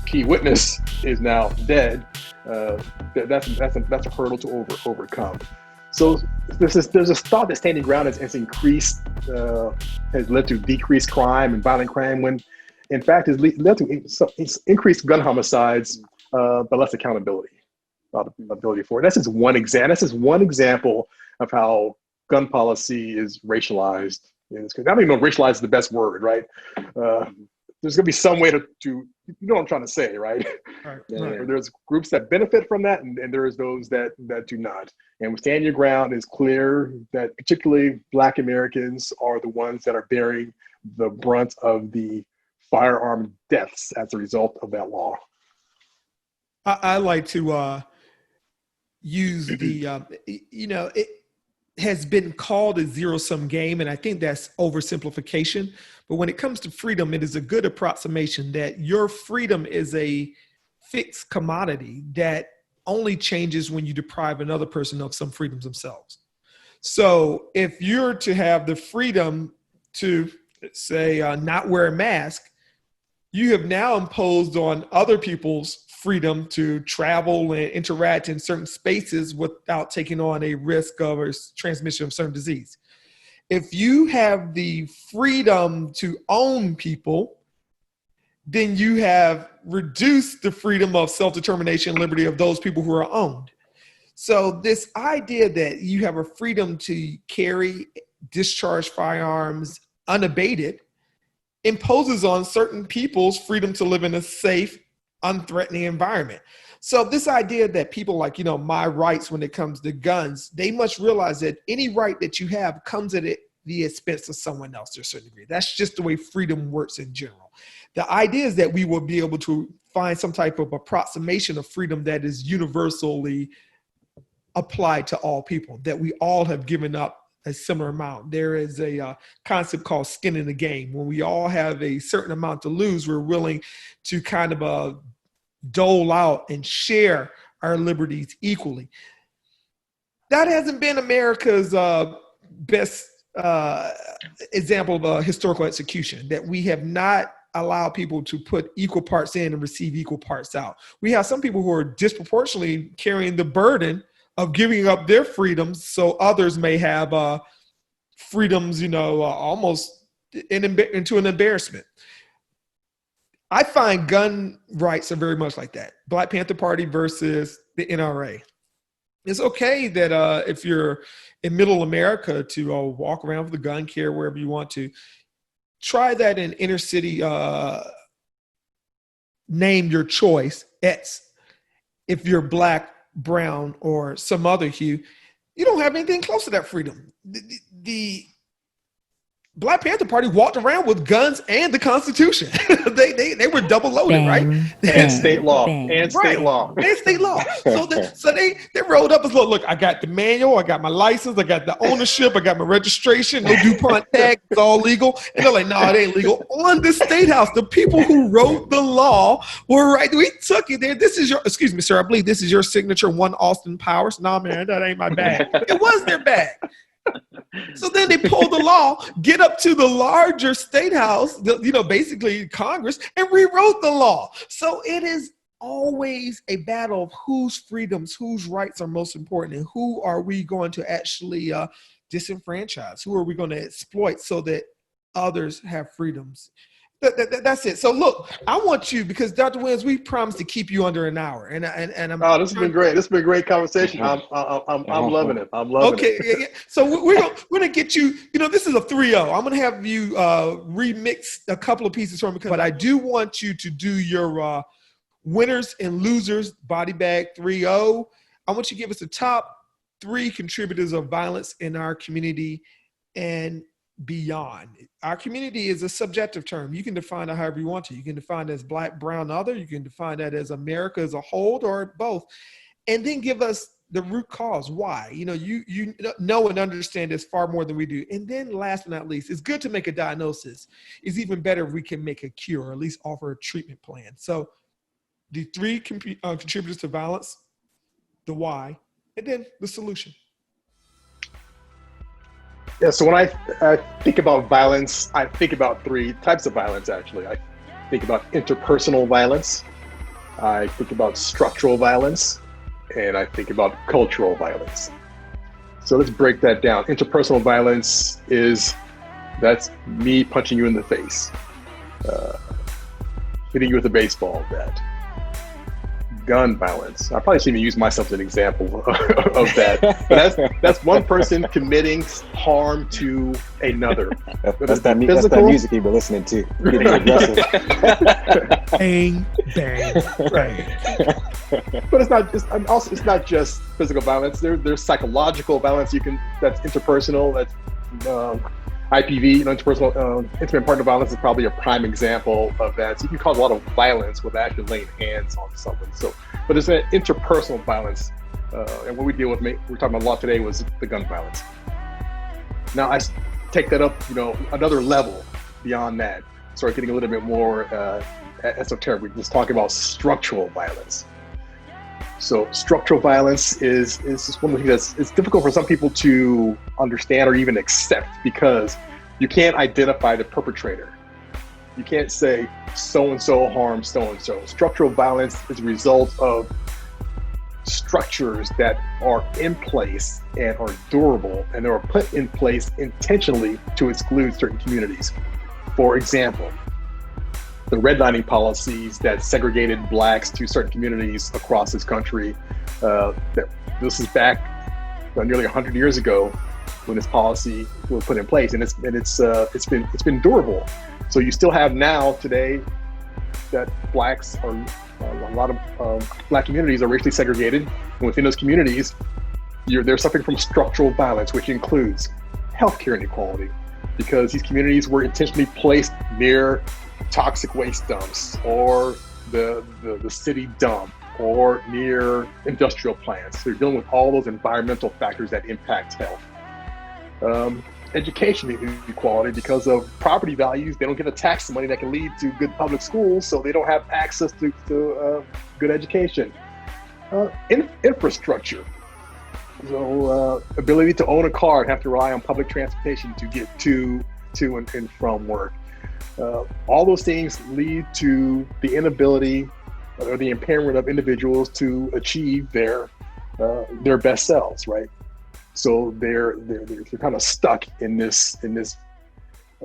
Speaker 2: key witness is now dead, that's a hurdle to overcome. So there's this thought that standing ground has increased, has led to decreased crime and violent crime, when in fact it's led to increased gun homicides, but less accountability for it. That's just one example of how gun policy is racialized. I don't even know if racialized is the best word, right? There's going to be some way to you know what I'm trying to say, right?
Speaker 1: Right.
Speaker 2: There's groups that benefit from that, and there's those that do not. And with Stand Your Ground, is clear that particularly Black Americans are the ones that are bearing the brunt of the firearm deaths as a result of that law.
Speaker 1: I like to use it has been called a zero-sum game, and I think that's oversimplification. But when it comes to freedom, it is a good approximation that your freedom is a fixed commodity that only changes when you deprive another person of some freedoms themselves. So if you're to have the freedom to, say, not wear a mask, you have now imposed on other people's freedom to travel and interact in certain spaces without taking on a risk of a transmission of certain disease. If you have the freedom to own people, then you have reduced the freedom of self-determination and liberty of those people who are owned. So this idea that you have a freedom to carry, discharge firearms unabated imposes on certain people's freedom to live in a safe, unthreatening environment. So this idea that people like, my rights when it comes to guns, they must realize that any right that you have comes at the expense of someone else to a certain degree. That's just the way freedom works in general. The idea is that we will be able to find some type of approximation of freedom that is universally applied to all people, that we all have given up a similar amount. There is a concept called skin in the game. When we all have a certain amount to lose, we're willing to kind of dole out and share our liberties equally. That hasn't been America's best example of historical execution, that we have not allowed people to put equal parts in and receive equal parts out. We have some people who are disproportionately carrying the burden of giving up their freedoms so others may have freedoms, almost into an embarrassment. I find gun rights are very much like that. Black Panther Party versus the NRA. It's okay that if you're in middle America to walk around with a gun, carry wherever you want to. Try that in inner city, name your choice, X. If you're Black, brown, or some other hue, you don't have anything close to that freedom. The Black Panther Party walked around with guns and the Constitution. they were double loaded, right?
Speaker 2: And state law.
Speaker 7: bang.
Speaker 2: And state law.
Speaker 1: And state law. So they rolled up as look, I got the manual, I got my license, I got the ownership, I got my registration, no DuPont tag, it's all legal. And they're like, no, it ain't legal. On the State House, the people who wrote the law were right. We took it there. This is your, excuse me, sir, I believe this is your signature, one Austin Powers. Nah, man, that ain't my bag. It was their bag. So then they pull the law, get up to the larger state house, basically Congress, and rewrote the law. So it is always a battle of whose freedoms, whose rights are most important, and who are we going to actually disenfranchise? Who are we going to exploit so that others have freedoms? That's it. So look, I want you, because Dr. Williams, we promised to keep you under an hour, and I'm.
Speaker 2: Oh, this has been great. This has been a great conversation. I'm loving it. I'm loving it.
Speaker 1: Okay, yeah. So we're gonna get you. This is a 3-0. I'm gonna have you remix a couple of pieces from it, but I do want you to do your winners and losers body bag 3-0. I want you to give us the top 3 contributors of violence in our community and beyond. Our community is a subjective term. You can define it however you want to. You can define it as Black, brown, other. You can define that as America as a whole, or both. And then give us the root cause. Why? You know and understand this far more than we do. And then last but not least, it's good to make a diagnosis. It's even better if we can make a cure, or at least offer a treatment plan. So the 3 contributors to violence, the why, and then the solution.
Speaker 2: Yeah, so when I think about violence, I think about 3 types of violence, actually. I think about interpersonal violence, I think about structural violence, and I think about cultural violence. So let's break that down. Interpersonal violence that's me punching you in the face, hitting you with a baseball bat. Gun violence. I probably shouldn't even use myself as an example of that. But that's one person committing harm to another.
Speaker 4: That's that music you've been listening to. Getting aggressive.
Speaker 1: Bang, bang, bang.
Speaker 2: But it's not just physical violence. There's psychological violence. That's interpersonal. That's IPV, interpersonal intimate partner violence is probably a prime example of that. So you can cause a lot of violence without actually laying hands on someone. But there's that interpersonal violence, and what we deal with, we're talking about a lot today, was the gun violence. Now I take that up, another level beyond that. Start getting a little bit more esoteric. We're just talking about structural violence. So structural violence is one of the things it's difficult for some people to understand or even accept, because you can't identify the perpetrator. You can't say so-and-so harmed so-and-so. Structural violence is a result of structures that are in place and are durable, and they are put in place intentionally to exclude certain communities. For example, the redlining policies that segregated Blacks to certain communities across this country. This is back nearly 100 years ago when this policy was put in place, and it's been durable. So you still have now today that Blacks are a lot of Black communities are racially segregated, and within those communities, they're suffering from structural violence, which includes healthcare inequality, because these communities were intentionally placed near toxic waste dumps, or the city dump, or near industrial plants. They're dealing with all those environmental factors that impact health. Education inequality, because of property values, they don't get the tax money that can lead to good public schools, so they don't have access to good education. Infrastructure. So ability to own a car and have to rely on public transportation to get to and from work. All those things lead to the inability or the impairment of individuals to achieve their best selves, right? So they're kind of stuck in this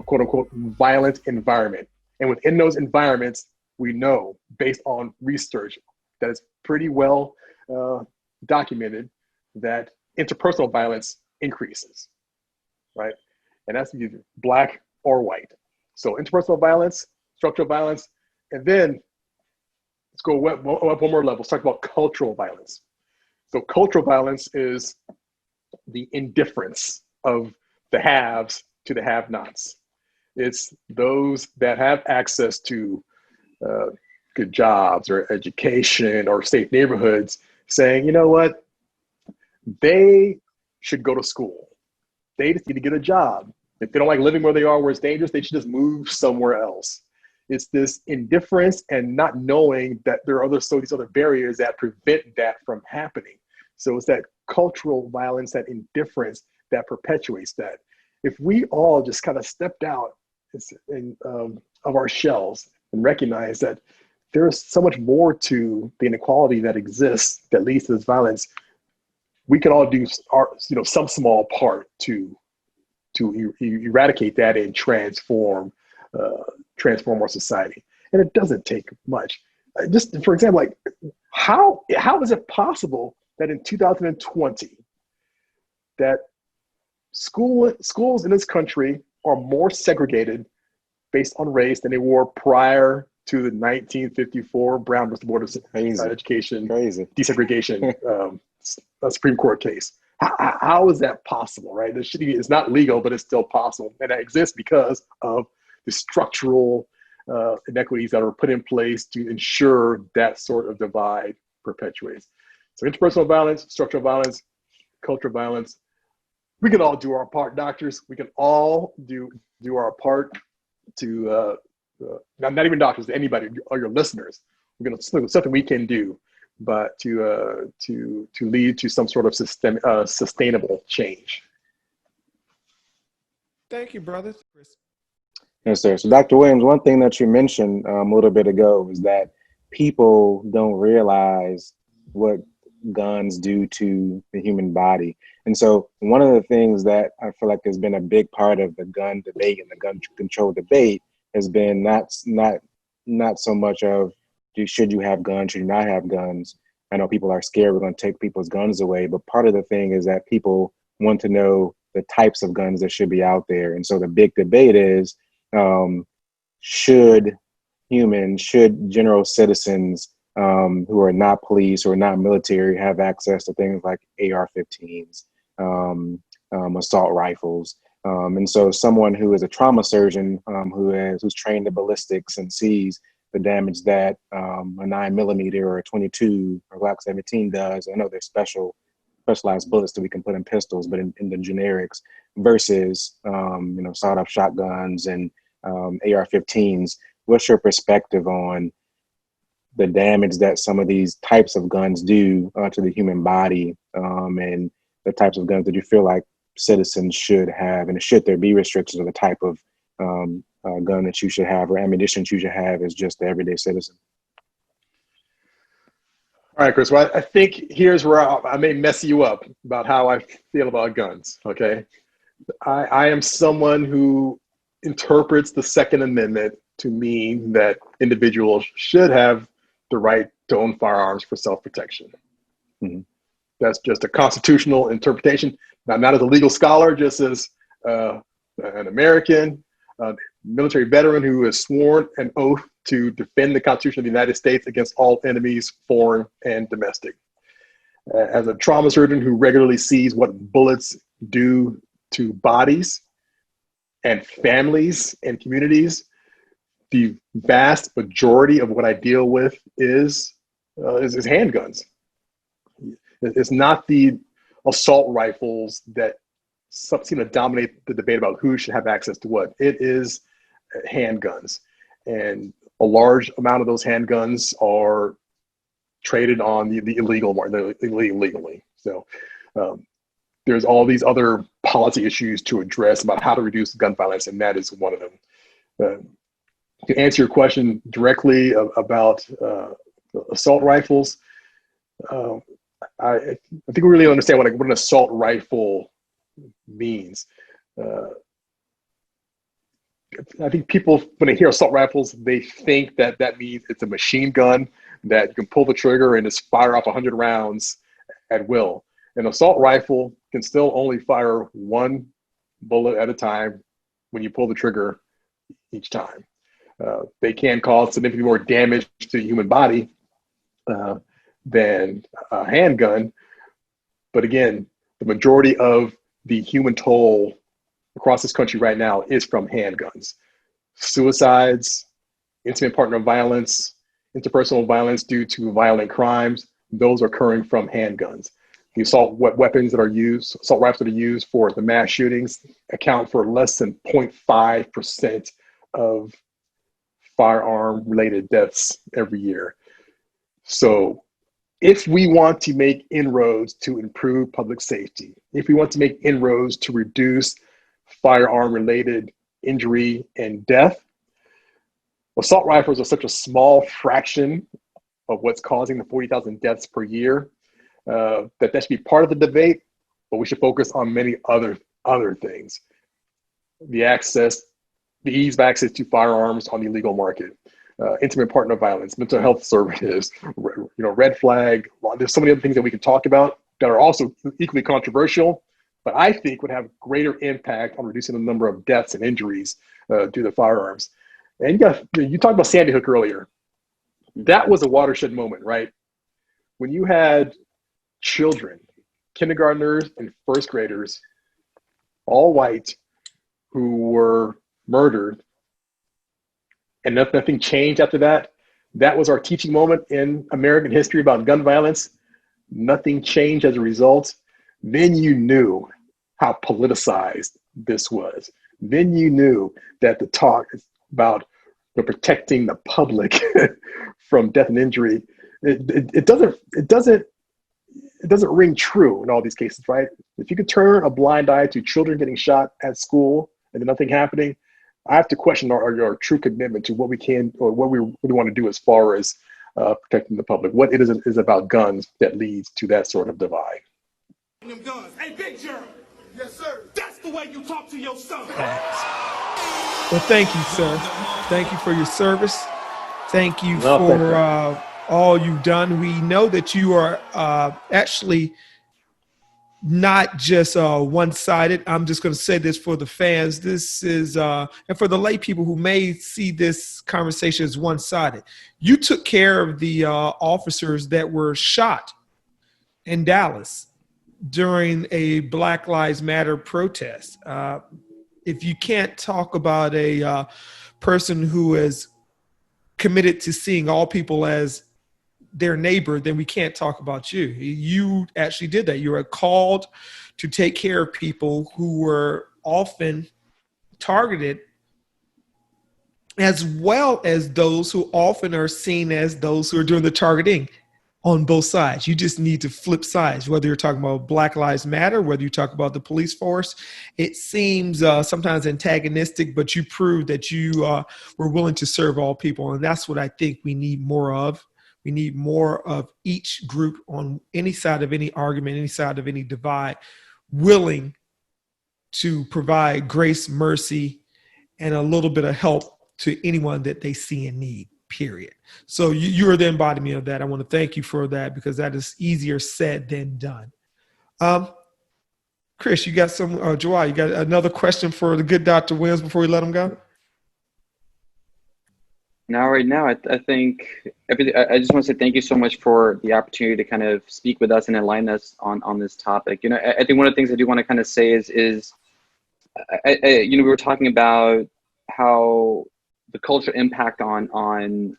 Speaker 2: quote unquote violent environment. And within those environments, we know, based on research that is pretty well documented, that interpersonal violence increases, right? And that's either Black or white. So interpersonal violence, structural violence, and then let's go up one more level. Let's talk about cultural violence. So cultural violence is the indifference of the haves to the have-nots. It's those that have access to good jobs or education or safe neighborhoods saying, you know what, they should go to school. They just need to get a job. If they don't like living where they are, where it's dangerous, they should just move somewhere else. It's this indifference and not knowing that there are these other barriers that prevent that from happening. So it's that cultural violence, that indifference that perpetuates that. If we all just kind of stepped out of our shells and recognize that there's so much more to the inequality that exists that leads to this violence, we can all do some small part to eradicate that and transform our society. And it doesn't take much. Just for example, like how is it possible that in 2020 that schools in this country are more segregated based on race than they were prior to the 1954 Brown versus Board of Education desegregation Supreme Court case? How is that possible, right? It's not legal, but it's still possible. And that exists because of the structural inequities that are put in place to ensure that sort of divide perpetuates. So interpersonal violence, structural violence, cultural violence, we can all do our part, doctors. We can all do our part to, not even doctors, anybody, or your listeners. We're going to something we can do, but to lead to some sort of sustainable change.
Speaker 1: Thank you, brother.
Speaker 4: Yes, sir. So, Dr. Williams, one thing that you mentioned a little bit ago is that people don't realize what guns do to the human body. And so one of the things that I feel like has been a big part of the gun debate and the gun control debate has been not so much of should you have guns, should you not have guns. I know people are scared we're going to take people's guns away, but part of the thing is that people want to know the types of guns that should be out there. And so the big debate is, should general citizens who are not police or not military have access to things like AR-15s, assault rifles? And so someone who is a trauma surgeon who's trained in ballistics and sees the damage that a 9mm or a 22 or Glock 17 does. I know there's specialized bullets that we can put in pistols, but in the generics versus sawed-off shotguns and AR-15s. What's your perspective on the damage that some of these types of guns do to the human body, and the types of guns that you feel like citizens should have, and should there be restrictions on the type of gun that you should have or ammunition you should have as just the everyday citizen?
Speaker 2: All right, Chris. Well, I think here's where I may mess you up about how I feel about guns. Okay, I am someone who interprets the Second Amendment to mean that individuals should have the right to own firearms for self-protection. Mm-hmm. That's just a constitutional interpretation. Now, not as a legal scholar, just as an American military veteran who has sworn an oath to defend the Constitution of the United States against all enemies, foreign and domestic. As a trauma surgeon who regularly sees what bullets do to bodies and families and communities, the vast majority of what I deal with is handguns. It's not the assault rifles that seem to dominate the debate about who should have access to what. It is handguns. And a large amount of those handguns are traded on the illegal market, illegally. So there's all these other policy issues to address about how to reduce gun violence, and that is one of them. To answer your question directly about assault rifles, I think we really understand what an assault rifle means. I think people, when they hear assault rifles, they think that means it's a machine gun that you can pull the trigger and just fire off 100 rounds at will. An assault rifle can still only fire one bullet at a time when you pull the trigger each time. They can cause significantly more damage to the human body than a handgun. But again, the majority of the human toll across this country right now is from handguns. Suicides, intimate partner violence, interpersonal violence due to violent crimes, those are occurring from handguns. The assault weapons that are used, assault rifles that are used for the mass shootings account for less than 0.5% of firearm related deaths every year. So if we want to make inroads to improve public safety, if we want to make inroads to reduce firearm related injury and death, assault rifles are such a small fraction of what's causing the 40,000 deaths per year that should be part of the debate, but we should focus on many other things. The ease of access to firearms on the illegal market, intimate partner violence, mental health services, red flag. There's so many other things that we can talk about that are also equally controversial, but I think would have greater impact on reducing the number of deaths and injuries due to firearms. And you talked about Sandy Hook earlier. That was a watershed moment, right? When you had children, kindergartners and first graders, all white, who were murdered, and nothing changed after that. That was our teaching moment in American history about gun violence. Nothing changed as a result. Then you knew how politicized this was. Then you knew that the talk about protecting the public from death and injury, it doesn't ring true in all these cases, right? If you could turn a blind eye to children getting shot at school and then nothing happening, I have to question our true commitment to what we can or what we really want to do as far as protecting the public. What it is about guns that leads to that sort of divide.
Speaker 6: Them guns. Hey, Big Gerald. Yes, sir. That's the way you talk to your son.
Speaker 1: Well, thank you, sir. Thank you for your service. Thank you for all you've done. We know that you are actually not just one-sided. I'm just going to say this for the fans. This is, and for the lay people who may see this conversation as one-sided. You took care of the officers that were shot in Dallas during a Black Lives Matter protest. If you can't talk about a person who is committed to seeing all people as their neighbor, then we can't talk about you. You actually did that. You were called to take care of people who were often targeted, as well as those who often are seen as those who are doing the targeting on both sides. You just need to flip sides, whether you're talking about Black Lives Matter, whether you talk about the police force. It seems sometimes antagonistic, but you proved that you were willing to serve all people. And that's what I think we need more of. We need more of each group on any side of any argument, any side of any divide, willing to provide grace, mercy, and a little bit of help to anyone that they see in need, period. So you are the embodiment of that. I want to thank you for that, because that is easier said than done. Chris, you got some, Joa, you got another question for the good Dr. Williams before we let him go?
Speaker 3: Now, right now, I think I just want to say thank you so much for the opportunity to kind of speak with us and enlighten us on this topic. I think one of the things I do want to kind of say is we were talking about how the cultural impact on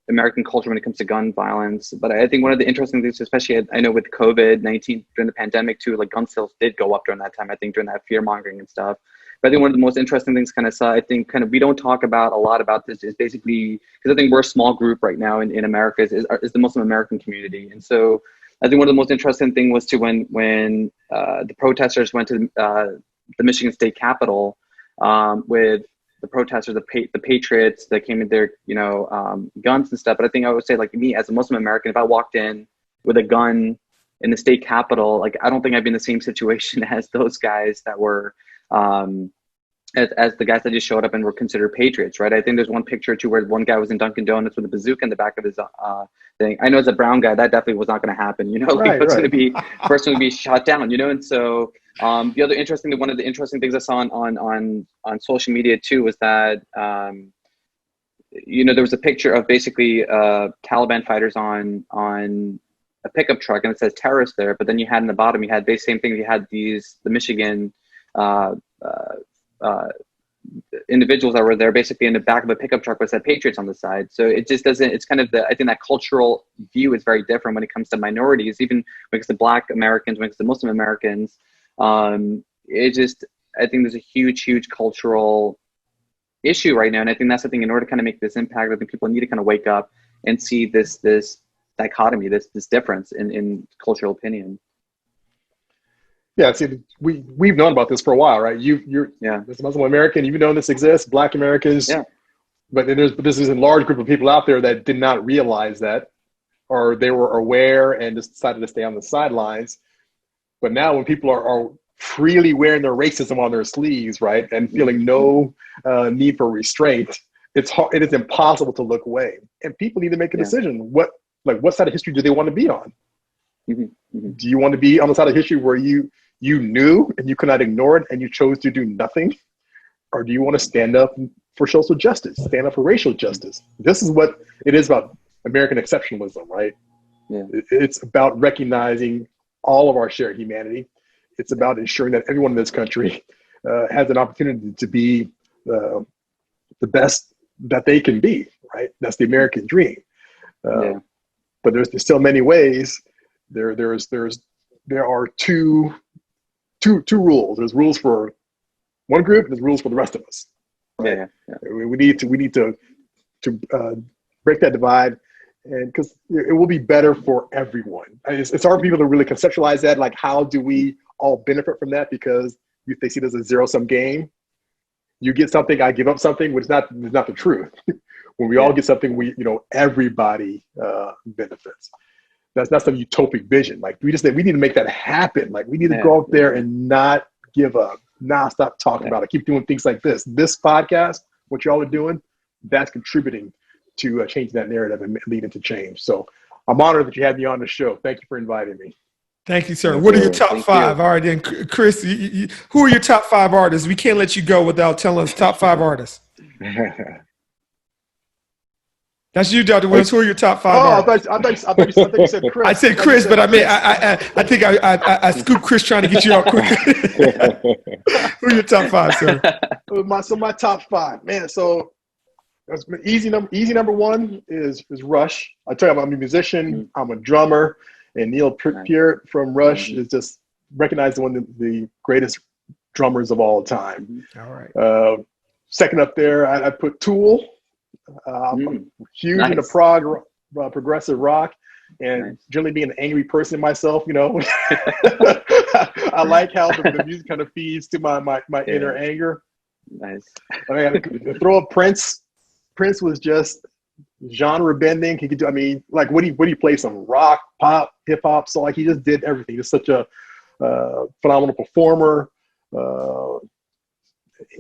Speaker 3: American culture when it comes to gun violence. But I think one of the interesting things, especially I know with COVID-19 during the pandemic too, like gun sales did go up during that time, I think during that fear mongering and stuff. But I think one of the most interesting things I think we don't talk about a lot about this is basically, because I think we're a small group right now in America, is the Muslim American community. And so I think one of the most interesting thing was when the protesters went to the Michigan State Capitol with the protesters, the patriots that came in their, guns and stuff. But I think I would say, like, me as a Muslim American, if I walked in with a gun in the state capitol, like, I don't think I'd be in the same situation as those guys that were, as the guys that just showed up and were considered patriots, right? I think there's one picture too where one guy was in Dunkin' Donuts with a bazooka in the back of his thing. I know as a brown guy, that definitely was not going to happen, going to be person would be shot down, and so one of the interesting things I saw on social media too was that there was a picture of basically Taliban fighters on a pickup truck, and it says terrorists there, but then you had in the bottom, you had the same thing, you had the Michigan individuals that were there basically in the back of a pickup truck with said Patriots on the side. So it just doesn't, it's kind of I think that cultural view is very different when it comes to minorities, even when it comes to Black Americans, when it comes to Muslim Americans. I think there's a huge cultural issue right now. And I think that's the thing, in order to kind of make this impact, I think people need to kind of wake up and see this dichotomy, this difference in cultural opinion.
Speaker 2: Yeah, see, we've known about this for a while, right? You're as a Muslim American, you've known this exists. Black Americans, but then this is a large group of people out there that did not realize that, or they were aware and just decided to stay on the sidelines. But now, when people are freely wearing their racism on their sleeves, right, and feeling no need for restraint, it is impossible to look away. And people need to make a decision. What side of history do they want to be on? Do you want to be on the side of history where you knew and you could not ignore it and you chose to do nothing? Or do you want to stand up for social justice, stand up for racial justice? This is what it is about American exceptionalism, right? Yeah. It's about recognizing all of our shared humanity. It's about ensuring that everyone in this country has an opportunity to be the best that they can be, right? That's the American dream. But there's still many ways. There are two rules. There's rules for one group, and there's rules for the rest of us. Right? We need to break that divide, and because it will be better for everyone. It's hard for people to really conceptualize that. Like, how do we all benefit from that? Because they see it as a zero-sum game. You get something, I give up something, which is not the truth. When we all get something, everybody benefits. That's some utopic vision. Like, we need to make that happen. Like, we need to go out there and not give up, not stop talking about it, keep doing things like this. This podcast, what y'all are doing, that's contributing to changing that narrative and leading to change. So I'm honored that you had me on the show. Thank you for inviting me.
Speaker 1: Thank you, sir. What are your top five? All right, then, Chris, who are your top 5 artists? We can't let you go without telling us top 5 artists. That's you, Dr. Williams. Who are your top 5 artists?
Speaker 2: I thought you said Chris.
Speaker 1: I said Chris, but I mean, I think I scooped Chris trying to get you out quick. Who are your top 5, sir?
Speaker 2: So my top 5, man. So easy number 1 is Rush. I tell you, I'm a musician. I'm a drummer, and Neil Peart from Rush is just recognized as one of the greatest drummers of all time. All right. Second up there, I put Tool. I'm huge into progressive rock, and generally being an angry person myself, I like how the music kind of feeds to my inner anger.
Speaker 3: Nice.
Speaker 2: I mean, throw up Prince. Prince was just genre bending. He could do. I mean, like, what do you play? Some rock, pop, hip hop. So like, he just did everything. He's such a phenomenal performer,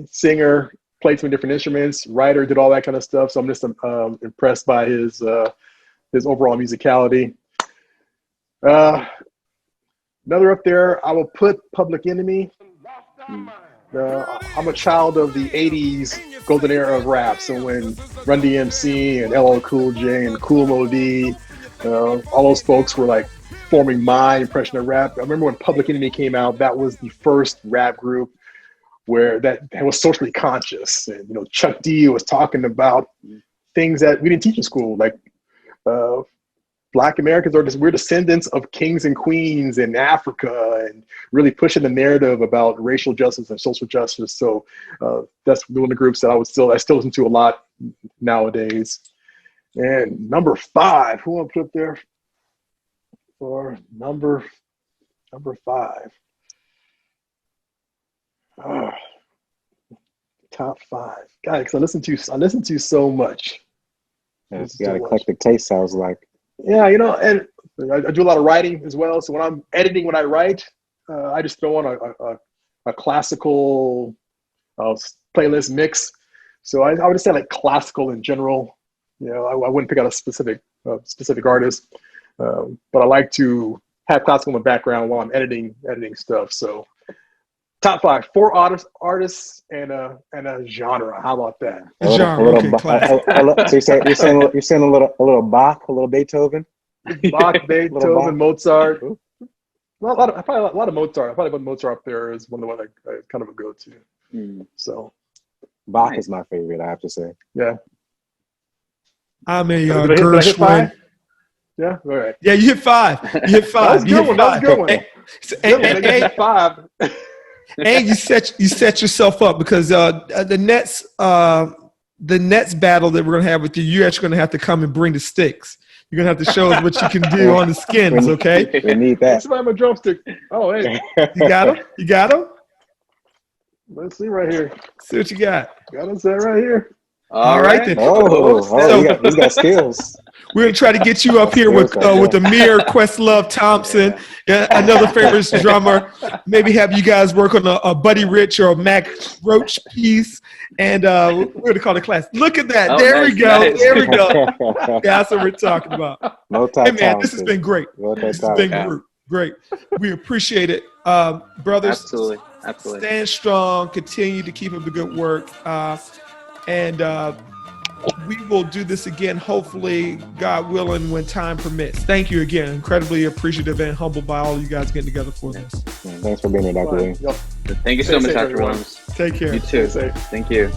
Speaker 2: singer. Played some different instruments, writer, did all that kind of stuff. So I'm just impressed by his overall musicality. Another up there, I will put Public Enemy. I'm a child of the 80s golden era of rap. So when Run DMC and LL Cool J and Kool Moe Dee, all those folks were like forming my impression of rap. I remember when Public Enemy came out, that was the first rap group where that was socially conscious. And, Chuck D was talking about things that we didn't teach in school, like Black Americans we're descendants of kings and queens in Africa, and really pushing the narrative about racial justice and social justice. So that's one of the groups that I still listen to a lot nowadays. And number 5, who want to put up there for number 5? Top 5, God, because I listen to so much.
Speaker 4: You got eclectic taste, sounds like.
Speaker 2: Yeah, and I do a lot of writing as well. So when I'm editing, when I write, I just throw on a classical playlist mix. So I would say like classical in general. I wouldn't pick out a specific artist, but I like to have classical in the background while I'm editing stuff. So. Top 5, 4 artists and a genre. How about that?
Speaker 1: Genre, okay, classic.
Speaker 4: So you're saying a little Bach, a little Beethoven.
Speaker 2: Bach, Beethoven, Mozart. Well, a lot of Mozart. I probably put Mozart up there as one of the ones I kind of a go-to. So
Speaker 4: Bach is my favorite, I have to say.
Speaker 2: yeah.
Speaker 1: I'm a
Speaker 2: Did I hit
Speaker 1: Gershwin.
Speaker 2: 5? Yeah, all right.
Speaker 1: Yeah, you hit 5. You hit 5.
Speaker 2: That was a
Speaker 1: You
Speaker 2: good
Speaker 1: hit
Speaker 2: one. That was a
Speaker 1: 5.
Speaker 2: good one.
Speaker 1: And, and,
Speaker 2: 5.
Speaker 1: and you set yourself up because the Nets battle that we're gonna have with you, you're actually gonna have to come and bring the sticks. You're gonna have to show us what you can do on the skins, okay?
Speaker 4: We need that.
Speaker 2: Somebody my drumstick. Oh, hey,
Speaker 1: You got them? You got them?
Speaker 2: let's see right here.
Speaker 1: See what you got.
Speaker 2: Got us that right here.
Speaker 1: All right then.
Speaker 4: Oh, you got skills.
Speaker 1: We're gonna try to get you up here with Amir Questlove Thompson, another famous drummer. Maybe have you guys work on a Buddy Rich or a Mac Roach piece, and we're gonna call the class. Look at that!
Speaker 3: Oh,
Speaker 1: there
Speaker 3: nice,
Speaker 1: we go.
Speaker 3: nice.
Speaker 1: There we go. That's what we're talking about. Hey man, this has been great. This has been great. We appreciate it, brothers.
Speaker 3: Absolutely.
Speaker 1: Stand strong. Continue to keep up the good work, and we will do this again, hopefully, God willing, when time permits. Thank you again. Incredibly appreciative and humbled by all you guys getting together for this.
Speaker 4: Thanks for being here, Dr. Williams.
Speaker 3: Thank you so much, Dr. Williams.
Speaker 1: Take care.
Speaker 3: You too.
Speaker 2: Stay safe.
Speaker 3: Thank you.